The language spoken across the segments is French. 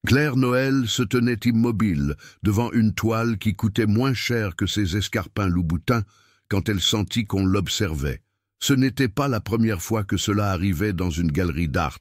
Claire Noël se tenait immobile devant une toile qui coûtait moins cher que ses escarpins loup-boutin quand elle sentit qu'on l'observait. Ce n'était pas la première fois que cela arrivait dans une galerie d'art.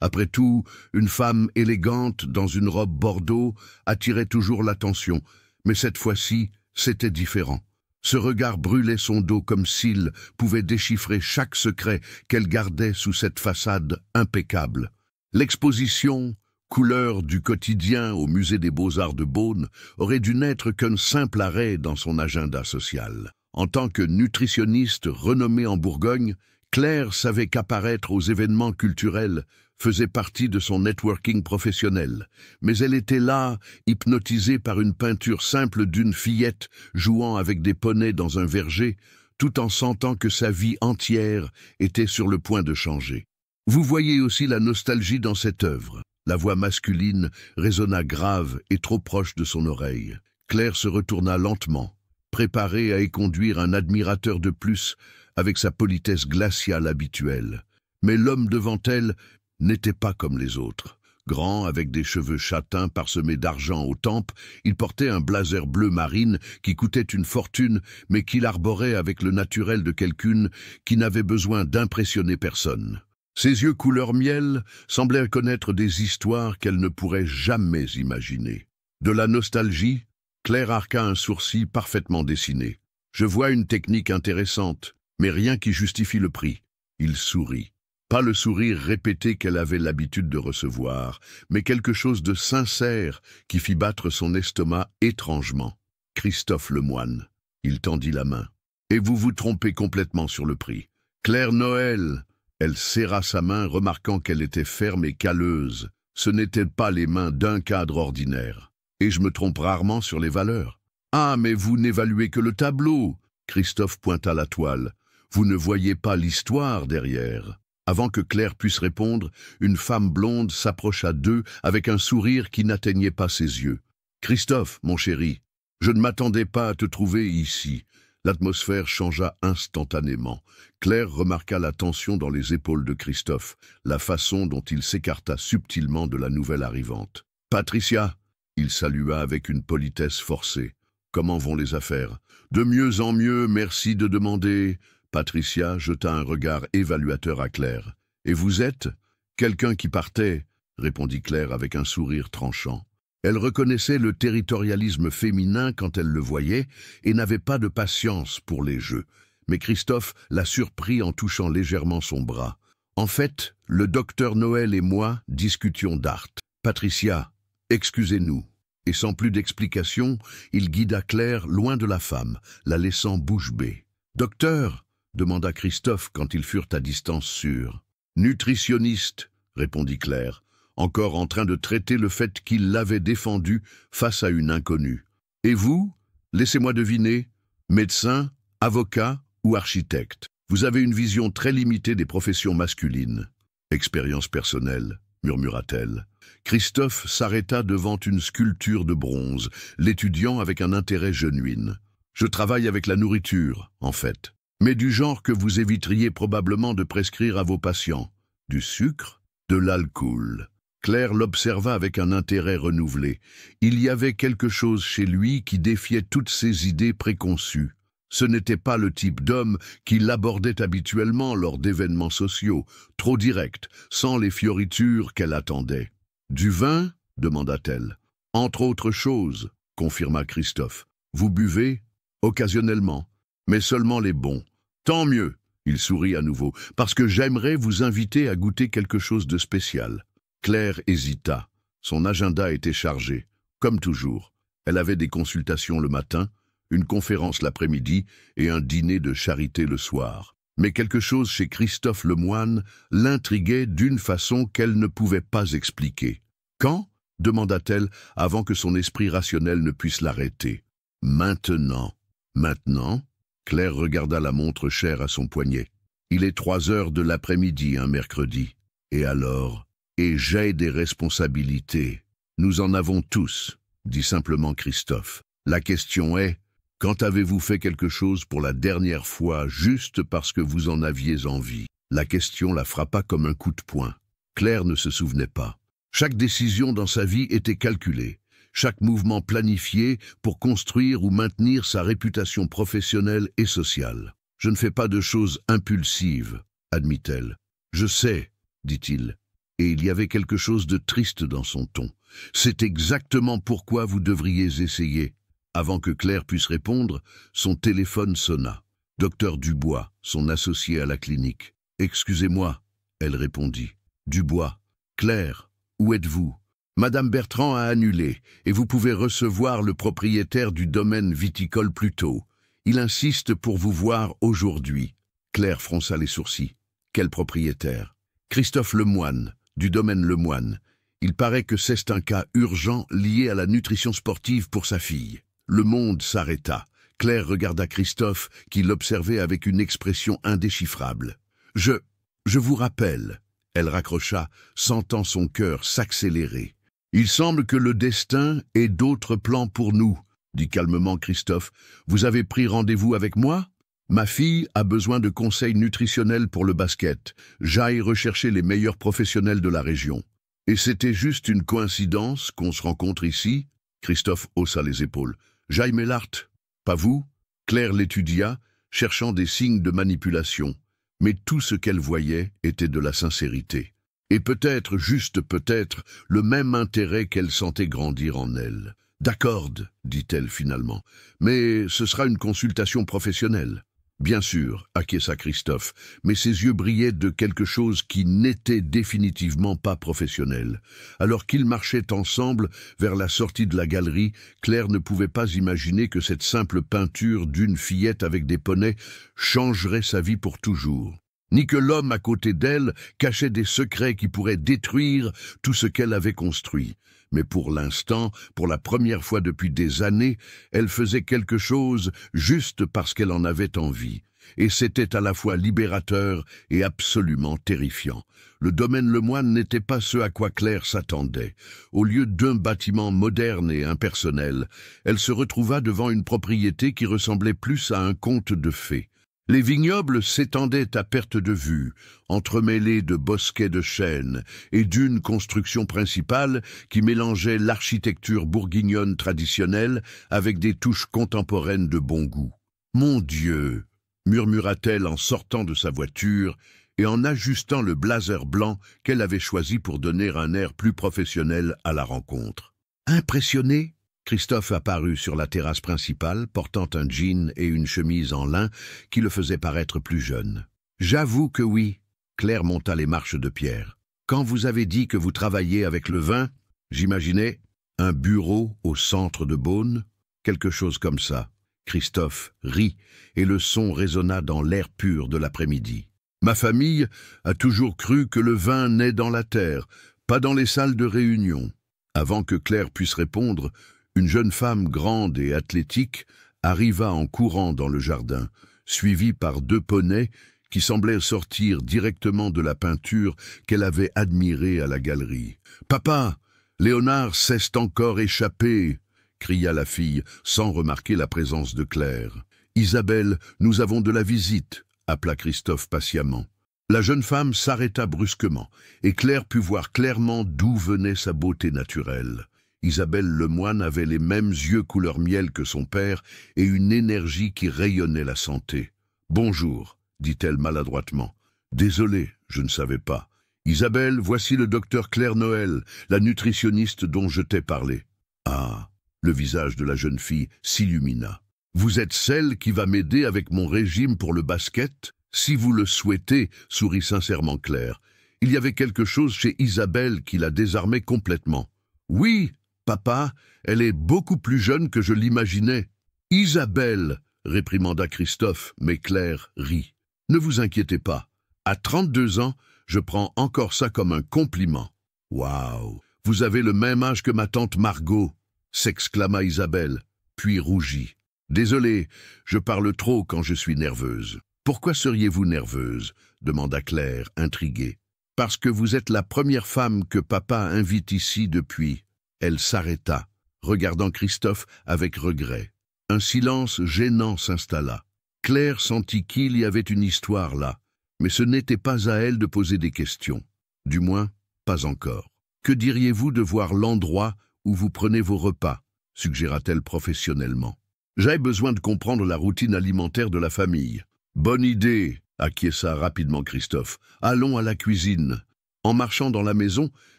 Après tout, une femme élégante dans une robe bordeaux attirait toujours l'attention, mais cette fois-ci, c'était différent. Ce regard brûlait son dos comme s'il pouvait déchiffrer chaque secret qu'elle gardait sous cette façade impeccable. L'exposition Couleurs du quotidien au Musée des Beaux-Arts de Beaune aurait dû n'être qu'un simple arrêt dans son agenda social. En tant que nutritionniste renommée en Bourgogne, Claire savait qu'apparaître aux événements culturels faisait partie de son networking professionnel. Mais elle était là, hypnotisée par une peinture simple d'une fillette jouant avec des poneys dans un verger, tout en sentant que sa vie entière était sur le point de changer. Vous voyez aussi la nostalgie dans cette œuvre. La voix masculine résonna grave et trop proche de son oreille. Claire se retourna lentement, préparée à y conduire un admirateur de plus avec sa politesse glaciale habituelle. Mais l'homme devant elle n'était pas comme les autres. Grand, avec des cheveux châtains parsemés d'argent aux tempes, il portait un blazer bleu marine qui coûtait une fortune, mais qu'il arborait avec le naturel de quelqu'un qui n'avait besoin d'impressionner personne. Ses yeux couleur miel semblaient connaître des histoires qu'elle ne pourrait jamais imaginer. De la nostalgie, Claire arqua un sourcil parfaitement dessiné. « Je vois une technique intéressante, mais rien qui justifie le prix. » Il sourit. Pas le sourire répété qu'elle avait l'habitude de recevoir, mais quelque chose de sincère qui fit battre son estomac étrangement. « Christophe Lemoine. » Il tendit la main. « Et vous vous trompez complètement sur le prix. Claire Noël. » Elle serra sa main, remarquant qu'elle était ferme et calleuse. Ce n'étaient pas les mains d'un cadre ordinaire. Et je me trompe rarement sur les valeurs. « Ah, mais vous n'évaluez que le tableau !» Christophe pointa la toile. « Vous ne voyez pas l'histoire derrière. » Avant que Claire puisse répondre, une femme blonde s'approcha d'eux avec un sourire qui n'atteignait pas ses yeux. « Christophe, mon chéri, je ne m'attendais pas à te trouver ici. » L'atmosphère changea instantanément. Claire remarqua la tension dans les épaules de Christophe, la façon dont il s'écarta subtilement de la nouvelle arrivante. « Patricia !» Il salua avec une politesse forcée. « Comment vont les affaires ?»« De mieux en mieux, merci de demander. » Patricia jeta un regard évaluateur à Claire. « Et vous êtes ?»« Quelqu'un qui partait, » répondit Claire avec un sourire tranchant. Elle reconnaissait le territorialisme féminin quand elle le voyait et n'avait pas de patience pour les jeux. Mais Christophe la surprit en touchant légèrement son bras. « En fait, le docteur Noël et moi discutions d'art. Patricia, excusez-nous. » Et sans plus d'explication, il guida Claire loin de la femme, la laissant bouche bée. « Docteur ?» demanda Christophe quand ils furent à distance sûre. « Nutritionniste » répondit Claire, encore en train de traiter le fait qu'il l'avait défendu face à une inconnue. « Et vous? Laissez-moi deviner. Médecin, avocat ou architecte? Vous avez une vision très limitée des professions masculines. »« Expérience personnelle, » murmura-t-elle. Christophe s'arrêta devant une sculpture de bronze, l'étudiant avec un intérêt genuin. « Je travaille avec la nourriture, en fait. Mais du genre que vous éviteriez probablement de prescrire à vos patients. Du sucre, de l'alcool. » Claire l'observa avec un intérêt renouvelé. Il y avait quelque chose chez lui qui défiait toutes ses idées préconçues. Ce n'était pas le type d'homme qui l'abordait habituellement lors d'événements sociaux, trop direct, sans les fioritures qu'elle attendait. « Du vin ?» demanda-t-elle. « Entre autres choses, » confirma Christophe. « Vous buvez ? Occasionnellement. Mais seulement les bons. Tant mieux !» Il sourit à nouveau. « Parce que j'aimerais vous inviter à goûter quelque chose de spécial. » Claire hésita. Son agenda était chargé, comme toujours. Elle avait des consultations le matin, une conférence l'après-midi et un dîner de charité le soir. Mais quelque chose chez Christophe Lemoine l'intriguait d'une façon qu'elle ne pouvait pas expliquer. « Quand ?» demanda-t-elle avant que son esprit rationnel ne puisse l'arrêter. « Maintenant. » « Maintenant ?» Claire regarda la montre chère à son poignet. « Il est 3 heures de l'après-midi, un mercredi. Et alors ? Et j'ai des responsabilités. Nous en avons tous, » dit simplement Christophe. « La question est, quand avez-vous fait quelque chose pour la dernière fois juste parce que vous en aviez envie ?» La question la frappa comme un coup de poing. Claire ne se souvenait pas. « Chaque décision dans sa vie était calculée, chaque mouvement planifié pour construire ou maintenir sa réputation professionnelle et sociale. « Je ne fais pas de choses impulsives », admit-elle. « Je sais », dit-il, et il y avait quelque chose de triste dans son ton. « C'est exactement pourquoi vous devriez essayer. » Avant que Claire puisse répondre, son téléphone sonna. Docteur Dubois, son associé à la clinique. « Excusez-moi », elle répondit. « Dubois. Claire, où êtes-vous ? Madame Bertrand a annulé, et vous pouvez recevoir le propriétaire du domaine viticole plus tôt. Il insiste pour vous voir aujourd'hui. » Claire fronça les sourcils. « Quel propriétaire ? » ?»« Christophe Lemoine, du domaine Lemoine. Il paraît que c'est un cas urgent lié à la nutrition sportive pour sa fille. » Le monde s'arrêta. Claire regarda Christophe, qui l'observait avec une expression indéchiffrable. « Je vous rappelle. » Elle raccrocha, sentant son cœur s'accélérer. « Il semble que le destin ait d'autres plans pour nous, » dit calmement Christophe. « Vous avez pris rendez-vous avec moi ? Ma fille a besoin de conseils nutritionnels pour le basket. J'aille rechercher les meilleurs professionnels de la région. Et c'était juste une coïncidence qu'on se rencontre ici ?» Christophe haussa les épaules. « J'aille Mellart. Pas vous ?» Claire l'étudia, cherchant des signes de manipulation. Mais tout ce qu'elle voyait était de la sincérité. Et peut-être, juste peut-être, le même intérêt qu'elle sentait grandir en elle. « D'accord, » dit-elle finalement, « mais ce sera une consultation professionnelle. » « Bien sûr, » acquiesça Christophe, mais ses yeux brillaient de quelque chose qui n'était définitivement pas professionnel. Alors qu'ils marchaient ensemble vers la sortie de la galerie, Claire ne pouvait pas imaginer que cette simple peinture d'une fillette avec des poneys changerait sa vie pour toujours, ni que l'homme à côté d'elle cachait des secrets qui pourraient détruire tout ce qu'elle avait construit. Mais pour l'instant, pour la première fois depuis des années, elle faisait quelque chose juste parce qu'elle en avait envie. Et c'était à la fois libérateur et absolument terrifiant. Le domaine Lemoine n'était pas ce à quoi Claire s'attendait. Au lieu d'un bâtiment moderne et impersonnel, elle se retrouva devant une propriété qui ressemblait plus à un conte de fées. Les vignobles s'étendaient à perte de vue, entremêlés de bosquets de chênes et d'une construction principale qui mélangeait l'architecture bourguignonne traditionnelle avec des touches contemporaines de bon goût. « Mon Dieu !» murmura-t-elle en sortant de sa voiture et en ajustant le blazer blanc qu'elle avait choisi pour donner un air plus professionnel à la rencontre. Impressionné, Christophe apparut sur la terrasse principale, portant un jean et une chemise en lin qui le faisaient paraître plus jeune. « J'avoue que oui. » Claire monta les marches de pierre. « Quand vous avez dit que vous travailliez avec le vin, j'imaginais un bureau au centre de Beaune, quelque chose comme ça. » Christophe rit, et le son résonna dans l'air pur de l'après-midi. « Ma famille a toujours cru que le vin naît dans la terre, pas dans les salles de réunion. » Avant que Claire puisse répondre, une jeune femme grande et athlétique arriva en courant dans le jardin, suivie par 2 poneys qui semblaient sortir directement de la peinture qu'elle avait admirée à la galerie. « Papa, Léonard s'est encore échappé !» cria la fille, sans remarquer la présence de Claire. « Isabelle, nous avons de la visite !» appela Christophe patiemment. La jeune femme s'arrêta brusquement, et Claire put voir clairement d'où venait sa beauté naturelle. Isabelle Lemoine avait les mêmes yeux couleur miel que son père et une énergie qui rayonnait la santé. « Bonjour », dit-elle maladroitement. « Désolé, je ne savais pas. Isabelle, voici le docteur Claire Noël, la nutritionniste dont je t'ai parlé. » Ah, le visage de la jeune fille s'illumina. « Vous êtes celle qui va m'aider avec mon régime pour le basket ? Si vous le souhaitez, » sourit sincèrement Claire. Il y avait quelque chose chez Isabelle qui la désarmait complètement. « Oui, papa, elle est beaucoup plus jeune que je l'imaginais. »« Isabelle !» réprimanda Christophe, mais Claire rit. « Ne vous inquiétez pas. À 32 ans, je prends encore ça comme un compliment. »« Waouh, vous avez le même âge que ma tante Margot !» s'exclama Isabelle, puis rougit. « Désolé, je parle trop quand je suis nerveuse. »« Pourquoi seriez-vous nerveuse ?» demanda Claire, intriguée. « Parce que vous êtes la première femme que papa invite ici depuis. » Elle s'arrêta, regardant Christophe avec regret. Un silence gênant s'installa. Claire sentit qu'il y avait une histoire là, mais ce n'était pas à elle de poser des questions. Du moins, pas encore. Que diriez-vous de voir l'endroit où vous prenez vos repas ?» suggéra-t-elle professionnellement. « J'ai besoin de comprendre la routine alimentaire de la famille. »« Bonne idée !» acquiesça rapidement Christophe. « Allons à la cuisine. » En marchant dans la maison,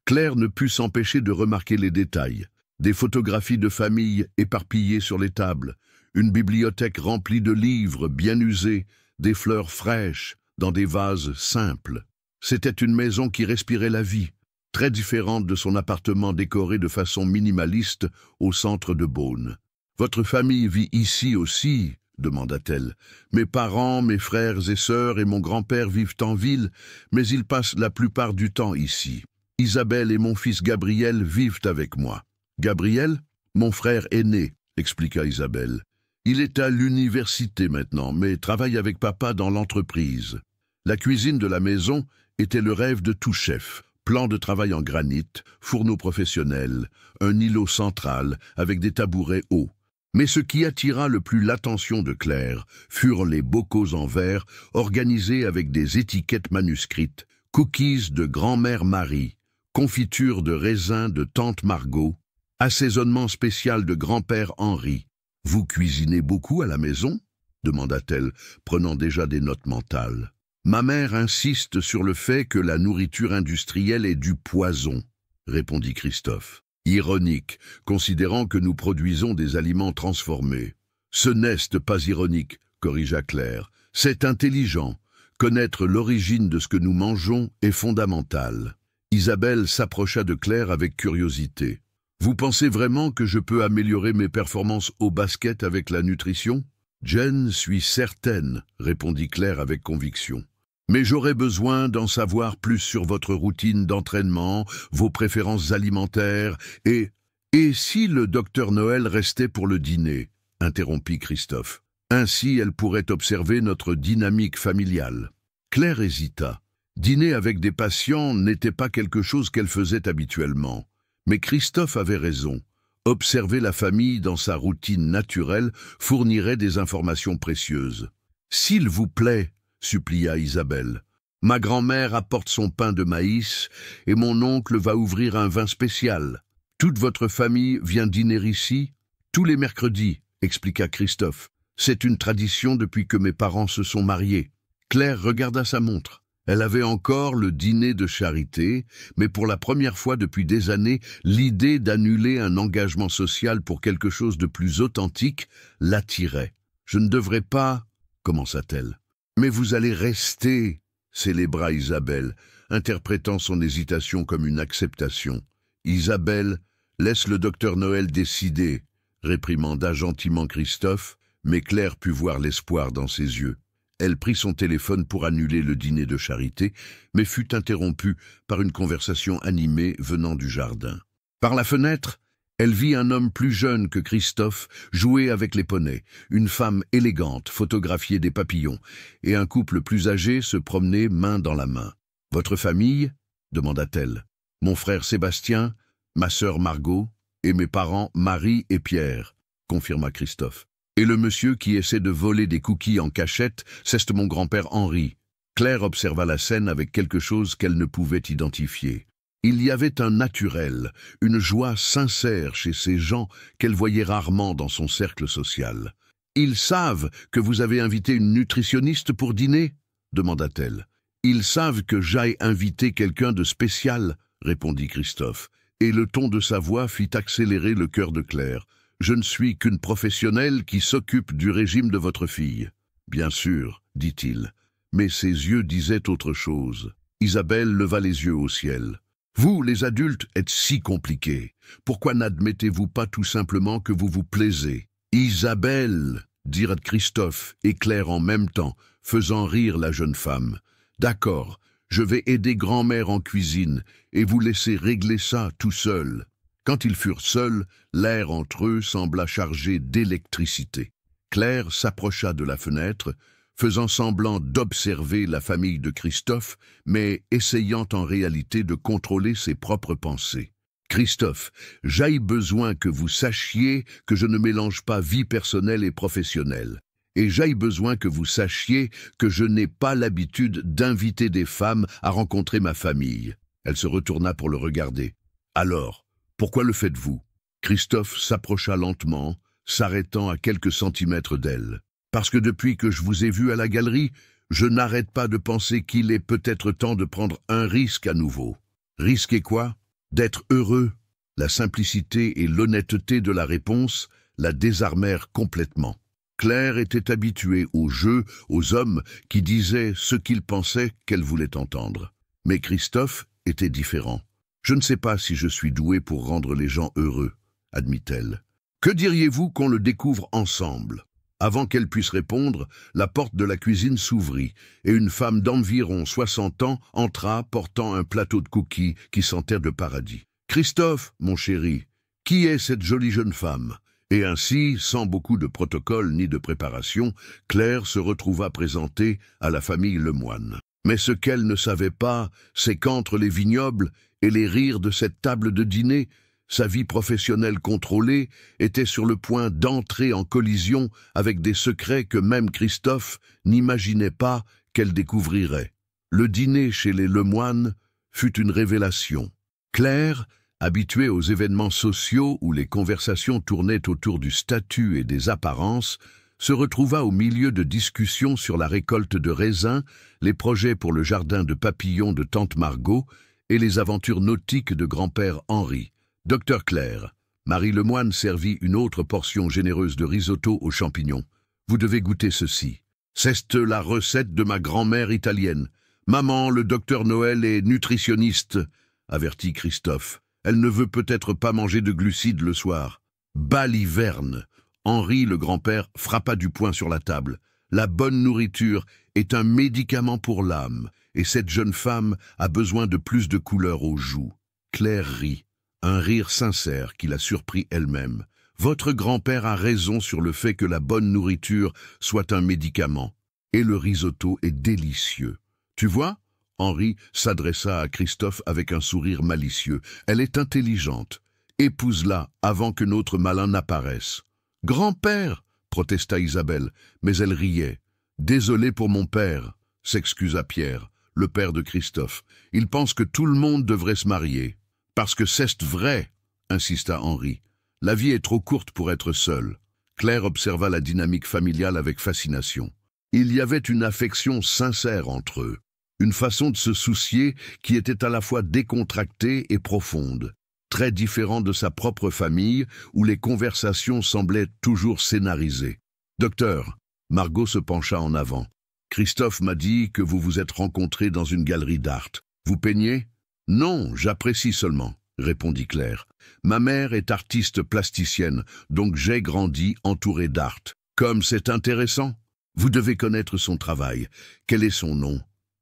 Claire ne put s'empêcher de remarquer les détails. Des photographies de famille éparpillées sur les tables, une bibliothèque remplie de livres bien usés, des fleurs fraîches dans des vases simples. C'était une maison qui respirait la vie, très différente de son appartement décoré de façon minimaliste au centre de Beaune. « Votre famille vit ici aussi ?» demanda-t-elle. « Mes parents, mes frères et sœurs et mon grand-père vivent en ville, mais ils passent la plupart du temps ici. Isabelle et mon fils Gabriel vivent avec moi. »« Gabriel, mon frère aîné, » expliqua Isabelle. « Il est à l'université maintenant, mais travaille avec papa dans l'entreprise. » La cuisine de la maison était le rêve de tout chef. Plan de travail en granit, fourneau professionnel, un îlot central avec des tabourets hauts. Mais ce qui attira le plus l'attention de Claire furent les bocaux en verre organisés avec des étiquettes manuscrites, cookies de grand-mère Marie, confiture de raisin de tante Margot, assaisonnement spécial de grand-père Henri. « Vous cuisinez beaucoup à la maison ?» demanda-t-elle, prenant déjà des notes mentales. « Ma mère insiste sur le fait que la nourriture industrielle est du poison, » répondit Christophe. Ironique, considérant que nous produisons des aliments transformés. « Ce n'est pas ironique, » corrigea Claire. « C'est intelligent. Connaître l'origine de ce que nous mangeons est fondamental. » Isabelle s'approcha de Claire avec curiosité. « Vous pensez vraiment que je peux améliorer mes performances au basket avec la nutrition ?»« J'en suis certaine, » répondit Claire avec conviction. « Mais j'aurais besoin d'en savoir plus sur votre routine d'entraînement, vos préférences alimentaires et... »« Et si le docteur Noël restait pour le dîner ?» interrompit Christophe. « Ainsi, elle pourrait observer notre dynamique familiale. » Claire hésita. Dîner avec des patients n'était pas quelque chose qu'elle faisait habituellement. Mais Christophe avait raison. Observer la famille dans sa routine naturelle fournirait des informations précieuses. « S'il vous plaît, » supplia Isabelle. « Ma grand-mère apporte son pain de maïs et mon oncle va ouvrir un vin spécial. Toute votre famille vient dîner ici ?»« Tous les mercredis, » expliqua Christophe. « C'est une tradition depuis que mes parents se sont mariés. » Claire regarda sa montre. Elle avait encore le dîner de charité, mais pour la première fois depuis des années, l'idée d'annuler un engagement social pour quelque chose de plus authentique l'attirait. « Je ne devrais pas... » commença-t-elle. « Mais vous allez rester, » célébra Isabelle, interprétant son hésitation comme une acceptation. « Isabelle, laisse le docteur Noël décider, » réprimanda gentiment Christophe, mais Claire put voir l'espoir dans ses yeux. Elle prit son téléphone pour annuler le dîner de charité, mais fut interrompue par une conversation animée venant du jardin. Par la fenêtre, elle vit un homme plus jeune que Christophe jouer avec les poneys, une femme élégante photographier des papillons, et un couple plus âgé se promener main dans la main. « Votre famille ?» demanda-t-elle. « Mon frère Sébastien, ma sœur Margot, et mes parents Marie et Pierre, » confirma Christophe. « Et le monsieur qui essaie de voler des cookies en cachette, c'est mon grand-père Henri. » Claire observa la scène avec quelque chose qu'elle ne pouvait identifier. Il y avait un naturel, une joie sincère chez ces gens qu'elle voyait rarement dans son cercle social. « Ils savent que vous avez invité une nutritionniste pour dîner ?» demanda-t-elle. « Ils savent que j'aille inviter quelqu'un de spécial ?» répondit Christophe, et le ton de sa voix fit accélérer le cœur de Claire. « Je ne suis qu'une professionnelle qui s'occupe du régime de votre fille. »« Bien sûr, » dit-il, mais ses yeux disaient autre chose. Isabelle leva les yeux au ciel. « Vous, les adultes, êtes si compliqués. Pourquoi n'admettez-vous pas tout simplement que vous vous plaisez ?»« Isabelle !» dirent Christophe et Claire en même temps, faisant rire la jeune femme. « D'accord, je vais aider grand-mère en cuisine et vous laisser régler ça tout seul. » Quand ils furent seuls, l'air entre eux sembla chargé d'électricité. Claire s'approcha de la fenêtre, faisant semblant d'observer la famille de Christophe, mais essayant en réalité de contrôler ses propres pensées. « Christophe, j'ai besoin que vous sachiez que je ne mélange pas vie personnelle et professionnelle. Et j'ai besoin que vous sachiez que je n'ai pas l'habitude d'inviter des femmes à rencontrer ma famille. » Elle se retourna pour le regarder. Alors, pourquoi le faites-vous? Christophe s'approcha lentement, s'arrêtant à quelques centimètres d'elle. Parce que depuis que je vous ai vu à la galerie, je n'arrête pas de penser qu'il est peut-être temps de prendre un risque à nouveau. Risquer quoi? D'être heureux. La simplicité et l'honnêteté de la réponse la désarmèrent complètement. Claire était habituée aux jeux, aux hommes qui disaient ce qu'ils pensaient qu'elle voulait entendre. Mais Christophe était différent. « Je ne sais pas si je suis douée pour rendre les gens heureux », admit-elle. « Que diriez-vous qu'on le découvre ensemble ?» Avant qu'elle puisse répondre, la porte de la cuisine s'ouvrit et une femme d'environ 60 ans entra portant un plateau de cookies qui sentait de paradis. « Christophe, mon chéri, qui est cette jolie jeune femme ?» Et ainsi, sans beaucoup de protocole ni de préparation, Claire se retrouva présentée à la famille Lemoine. Mais ce qu'elle ne savait pas, c'est qu'entre les vignobles et les rires de cette table de dîner, sa vie professionnelle contrôlée était sur le point d'entrer en collision avec des secrets que même Christophe n'imaginait pas qu'elle découvrirait. Le dîner chez les Lemoine fut une révélation. Claire, habituée aux événements sociaux où les conversations tournaient autour du statut et des apparences, se retrouva au milieu de discussions sur la récolte de raisins, les projets pour le jardin de papillons de tante Margot et les aventures nautiques de grand-père Henri. Docteur Claire, Marie Lemoine servit une autre portion généreuse de risotto aux champignons. Vous devez goûter ceci. C'est la recette de ma grand-mère italienne. Maman, le docteur Noël est nutritionniste, avertit Christophe. Elle ne veut peut-être pas manger de glucides le soir. Baliverne. Henri, le grand-père, frappa du poing sur la table. La bonne nourriture est un médicament pour l'âme, et cette jeune femme a besoin de plus de couleur aux joues. Claire rit, un rire sincère qui la surprit elle-même. Votre grand-père a raison sur le fait que la bonne nourriture soit un médicament. Et le risotto est délicieux. Tu vois ? Henri s'adressa à Christophe avec un sourire malicieux. Elle est intelligente. Épouse-la avant que notre malin n'apparaisse. Grand-père, protesta Isabelle, mais elle riait. Désolé pour mon père, s'excusa Pierre, le père de Christophe. Il pense que tout le monde devrait se marier. Parce que c'est vrai, insista Henri. La vie est trop courte pour être seule. Claire observa la dynamique familiale avec fascination. Il y avait une affection sincère entre eux. Une façon de se soucier qui était à la fois décontractée et profonde, très différent de sa propre famille où les conversations semblaient toujours scénarisées. « Docteur », Margot se pencha en avant. « Christophe m'a dit que vous vous êtes rencontrés dans une galerie d'art. Vous peignez ?»« Non, j'apprécie seulement », répondit Claire. « Ma mère est artiste plasticienne, donc j'ai grandi entouré d'art. Comme c'est intéressant. Vous devez connaître son travail. Quel est son nom ?»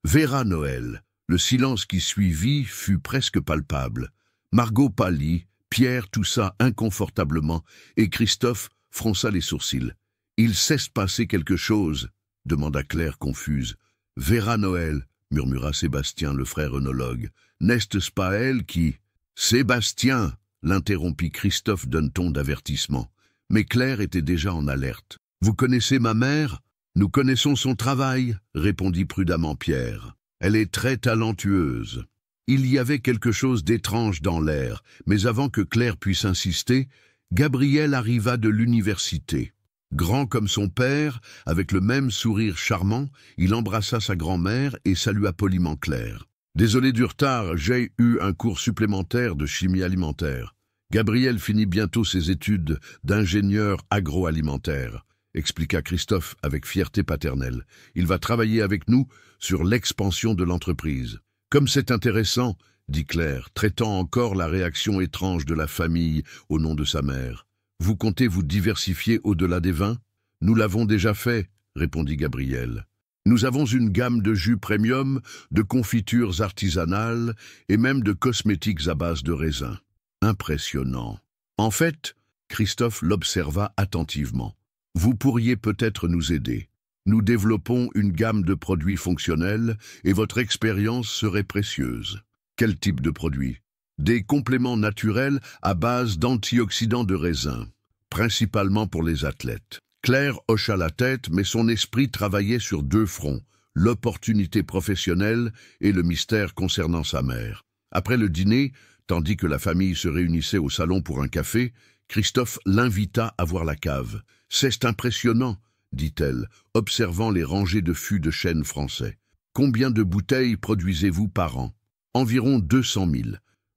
Vera Noël. Le silence qui suivit fut presque palpable. Margot pâlit, Pierre toussa inconfortablement, et Christophe fronça les sourcils. « Il sait se passer quelque chose ?» demanda Claire confuse. « Vera Noël, » murmura Sébastien, le frère œnologue. « N'est-ce pas elle qui... »« Sébastien !» l'interrompit Christophe d'un ton d'avertissement. Mais Claire était déjà en alerte. « Vous connaissez ma mère ? » « Nous connaissons son travail, » répondit prudemment Pierre. « Elle est très talentueuse. » Il y avait quelque chose d'étrange dans l'air, mais avant que Claire puisse insister, Gabriel arriva de l'université. Grand comme son père, avec le même sourire charmant, il embrassa sa grand-mère et salua poliment Claire. « Désolé du retard, j'ai eu un cours supplémentaire de chimie alimentaire. » Gabriel finit bientôt ses études d'ingénieur agroalimentaire, expliqua Christophe avec fierté paternelle. Il va travailler avec nous sur l'expansion de l'entreprise. Comme c'est intéressant, dit Claire, traitant encore la réaction étrange de la famille au nom de sa mère. Vous comptez vous diversifier au-delà des vins? Nous l'avons déjà fait, répondit Gabriel. Nous avons une gamme de jus premium, de confitures artisanales et même de cosmétiques à base de raisins. Impressionnant. En fait, Christophe l'observa attentivement. Vous pourriez peut-être nous aider. Nous développons une gamme de produits fonctionnels et votre expérience serait précieuse. Quel type de produits? Des compléments naturels à base d'antioxydants de raisin, principalement pour les athlètes. Claire hocha la tête, mais son esprit travaillait sur deux fronts, l'opportunité professionnelle et le mystère concernant sa mère. Après le dîner, Tandis que la famille se réunissait au salon pour un café, Christophe l'invita à voir la cave. « C'est impressionnant », dit-elle, observant les rangées de fûts de chêne français. « Combien de bouteilles produisez-vous par an ?»« Environ 200 000.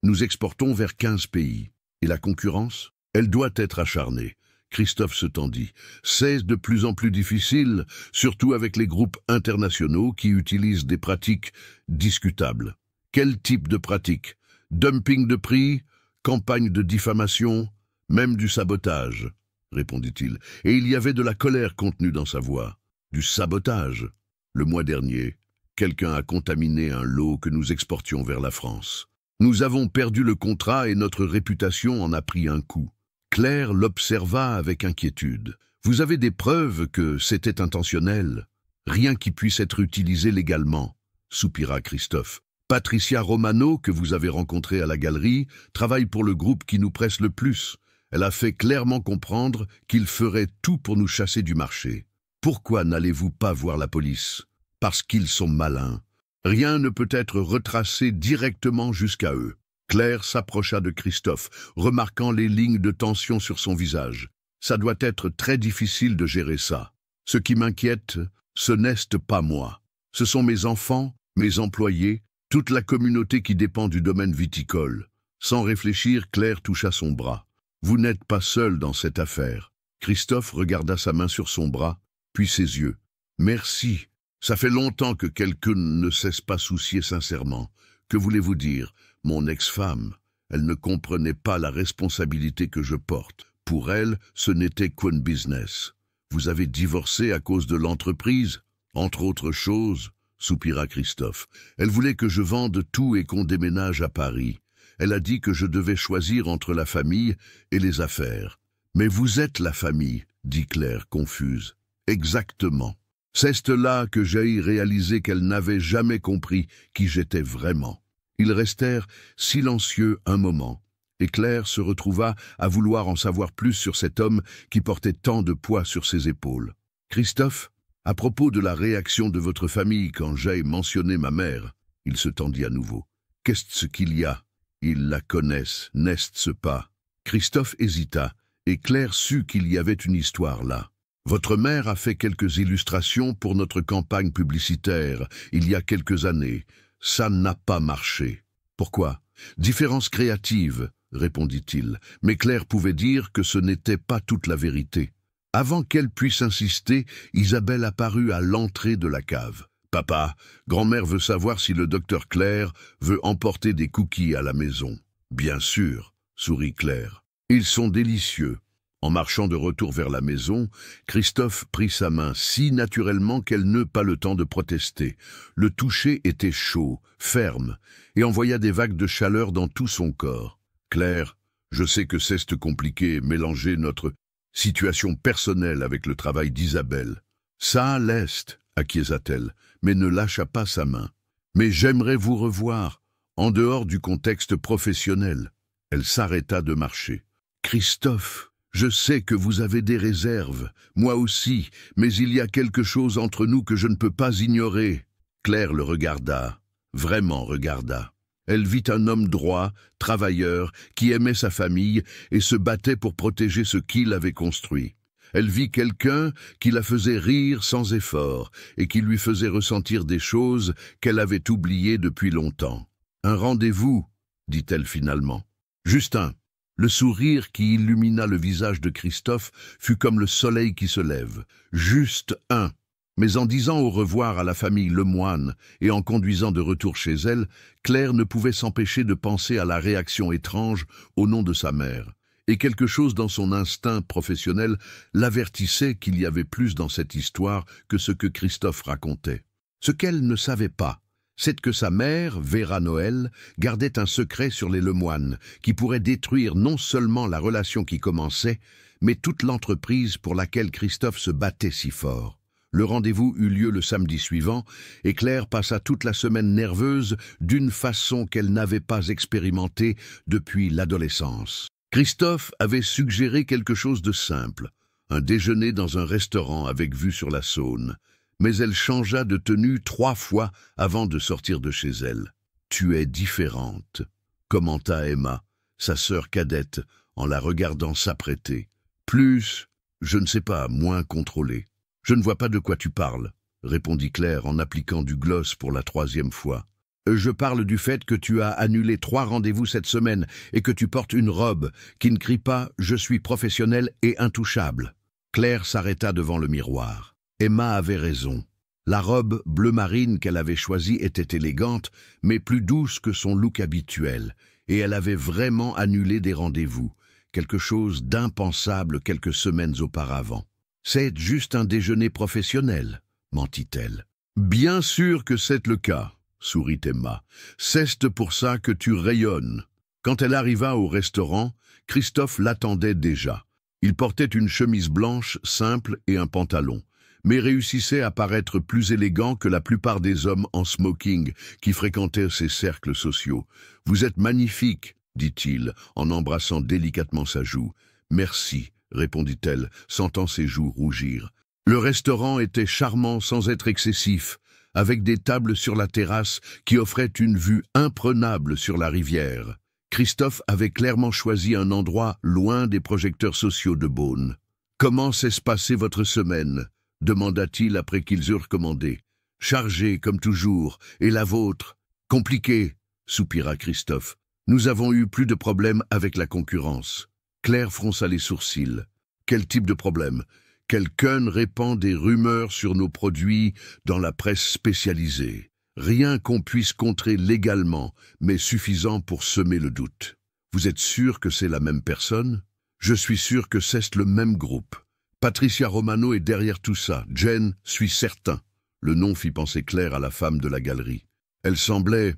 Nous exportons vers 15 pays. Et la concurrence ? Elle doit être acharnée. » Christophe se tendit. « C'est de plus en plus difficile, surtout avec les groupes internationaux qui utilisent des pratiques discutables. » « Quel type de pratiques ? Dumping de prix, campagne de diffamation, même du sabotage, » répondit-il. Et il y avait de la colère contenue dans sa voix. « Du sabotage. Le mois dernier, quelqu'un a contaminé un lot que nous exportions vers la France. Nous avons perdu le contrat et notre réputation en a pris un coup. » Claire l'observa avec inquiétude. « Vous avez des preuves que c'était intentionnel. Rien qui puisse être utilisé légalement, » soupira Christophe. « Patricia Romano, que vous avez rencontrée à la galerie, travaille pour le groupe qui nous presse le plus. Elle a fait clairement comprendre qu'il ferait tout pour nous chasser du marché. Pourquoi n'allez-vous pas voir la police? Parce qu'ils sont malins. Rien ne peut être retracé directement jusqu'à eux. » Claire s'approcha de Christophe, remarquant les lignes de tension sur son visage. « Ça doit être très difficile de gérer ça. Ce qui m'inquiète, ce n'est pas moi. Ce sont mes enfants, mes employés, toute la communauté qui dépend du domaine viticole. » Sans réfléchir, Claire toucha son bras. « Vous n'êtes pas seul dans cette affaire. » Christophe regarda sa main sur son bras, puis ses yeux. « Merci. Ça fait longtemps que quelqu'un ne cesse pas soucier sincèrement. Que voulez-vous dire? Mon ex-femme, elle ne comprenait pas la responsabilité que je porte. Pour elle, ce n'était qu'un business. Vous avez divorcé à cause de l'entreprise? Entre autres choses, soupira Christophe. Elle voulait que je vende tout et qu'on déménage à Paris. Elle a dit que je devais choisir entre la famille et les affaires. Mais vous êtes la famille, dit Claire, confuse. Exactement. C'est là que j'ai réalisé qu'elle n'avait jamais compris qui j'étais vraiment. Ils restèrent silencieux un moment, et Claire se retrouva à vouloir en savoir plus sur cet homme qui portait tant de poids sur ses épaules. « Christophe, à propos de la réaction de votre famille quand j'ai mentionné ma mère, » il se tendit à nouveau. « Qu'est-ce qu'il y a? Ils la connaissent, n'est-ce pas ?» Christophe hésita, et Claire sut qu'il y avait une histoire là. « Votre mère a fait quelques illustrations pour notre campagne publicitaire il y a quelques années. Ça n'a pas marché. »« Pourquoi ? » ?»« Différence créative, » répondit-il, mais Claire pouvait dire que ce n'était pas toute la vérité. Avant qu'elle puisse insister, Isabelle apparut à l'entrée de la cave. « Papa, grand-mère veut savoir si le docteur Claire veut emporter des cookies à la maison. »« Bien sûr, » sourit Claire. « Ils sont délicieux. » En marchant de retour vers la maison, Christophe prit sa main si naturellement qu'elle n'eut pas le temps de protester. Le toucher était chaud, ferme, et envoya des vagues de chaleur dans tout son corps. « Claire, je sais que c'est compliqué mélanger notre situation personnelle avec le travail d'Isabelle. »« Ça l'est, » acquiesça-t-elle, mais ne lâcha pas sa main. « Mais j'aimerais vous revoir, en dehors du contexte professionnel. » Elle s'arrêta de marcher. « Christophe, je sais que vous avez des réserves, moi aussi, mais il y a quelque chose entre nous que je ne peux pas ignorer. » Claire le regarda, vraiment regarda. Elle vit un homme droit, travailleur, qui aimait sa famille et se battait pour protéger ce qu'il avait construit. Elle vit quelqu'un qui la faisait rire sans effort et qui lui faisait ressentir des choses qu'elle avait oubliées depuis longtemps. « Un rendez-vous, » dit-elle finalement. « Juste un. » Le sourire qui illumina le visage de Christophe fut comme le soleil qui se lève. Juste un. Mais en disant au revoir à la famille Lemoine et en conduisant de retour chez elle, Claire ne pouvait s'empêcher de penser à la réaction étrange au nom de sa mère. Et quelque chose dans son instinct professionnel l'avertissait qu'il y avait plus dans cette histoire que ce que Christophe racontait. Ce qu'elle ne savait pas, c'est que sa mère, Vera Noël, gardait un secret sur les Lemoine, qui pourrait détruire non seulement la relation qui commençait, mais toute l'entreprise pour laquelle Christophe se battait si fort. Le rendez-vous eut lieu le samedi suivant, et Claire passa toute la semaine nerveuse d'une façon qu'elle n'avait pas expérimentée depuis l'adolescence. Christophe avait suggéré quelque chose de simple, un déjeuner dans un restaurant avec vue sur la Saône. Mais elle changea de tenue 3 fois avant de sortir de chez elle. « Tu es différente. » commenta Emma, sa sœur cadette, en la regardant s'apprêter. Plus, je ne sais pas, moins contrôlé. Je ne vois pas de quoi tu parles, répondit Claire en appliquant du gloss pour la 3e fois. Je parle du fait que tu as annulé 3 rendez-vous cette semaine et que tu portes une robe qui ne crie pas « Je suis professionnelle et intouchable ». Claire s'arrêta devant le miroir. Emma avait raison. La robe bleu marine qu'elle avait choisie était élégante, mais plus douce que son look habituel, et elle avait vraiment annulé des rendez-vous, quelque chose d'impensable quelques semaines auparavant. « C'est juste un déjeuner professionnel », mentit-elle. « Bien sûr que c'est le cas, » sourit Emma. « C'est pour ça que tu rayonnes. » Quand elle arriva au restaurant, Christophe l'attendait déjà. Il portait une chemise blanche simple et un pantalon, mais réussissait à paraître plus élégant que la plupart des hommes en smoking qui fréquentaient ces cercles sociaux. « Vous êtes magnifique, » dit-il, en embrassant délicatement sa joue. « Merci, » répondit-elle, sentant ses joues rougir. Le restaurant était charmant sans être excessif, avec des tables sur la terrasse qui offraient une vue imprenable sur la rivière. Christophe avait clairement choisi un endroit loin des projecteurs sociaux de Beaune. « Comment s'est passée votre semaine ?» demanda-t-il après qu'ils eurent commandé. « Chargé, comme toujours, et la vôtre ?»« Compliqué, » soupira Christophe. « Nous avons eu plus de problèmes avec la concurrence. » Claire fronça les sourcils. « Quel type de problème ? Quelqu'un répand des rumeurs sur nos produits dans la presse spécialisée. Rien qu'on puisse contrer légalement, mais suffisant pour semer le doute. Vous êtes sûr que c'est la même personne ? Je suis sûr que c'est le même groupe. Patricia Romano est derrière tout ça. Jen, suis certain. » Le nom fit penser Claire à la femme de la galerie. Elle semblait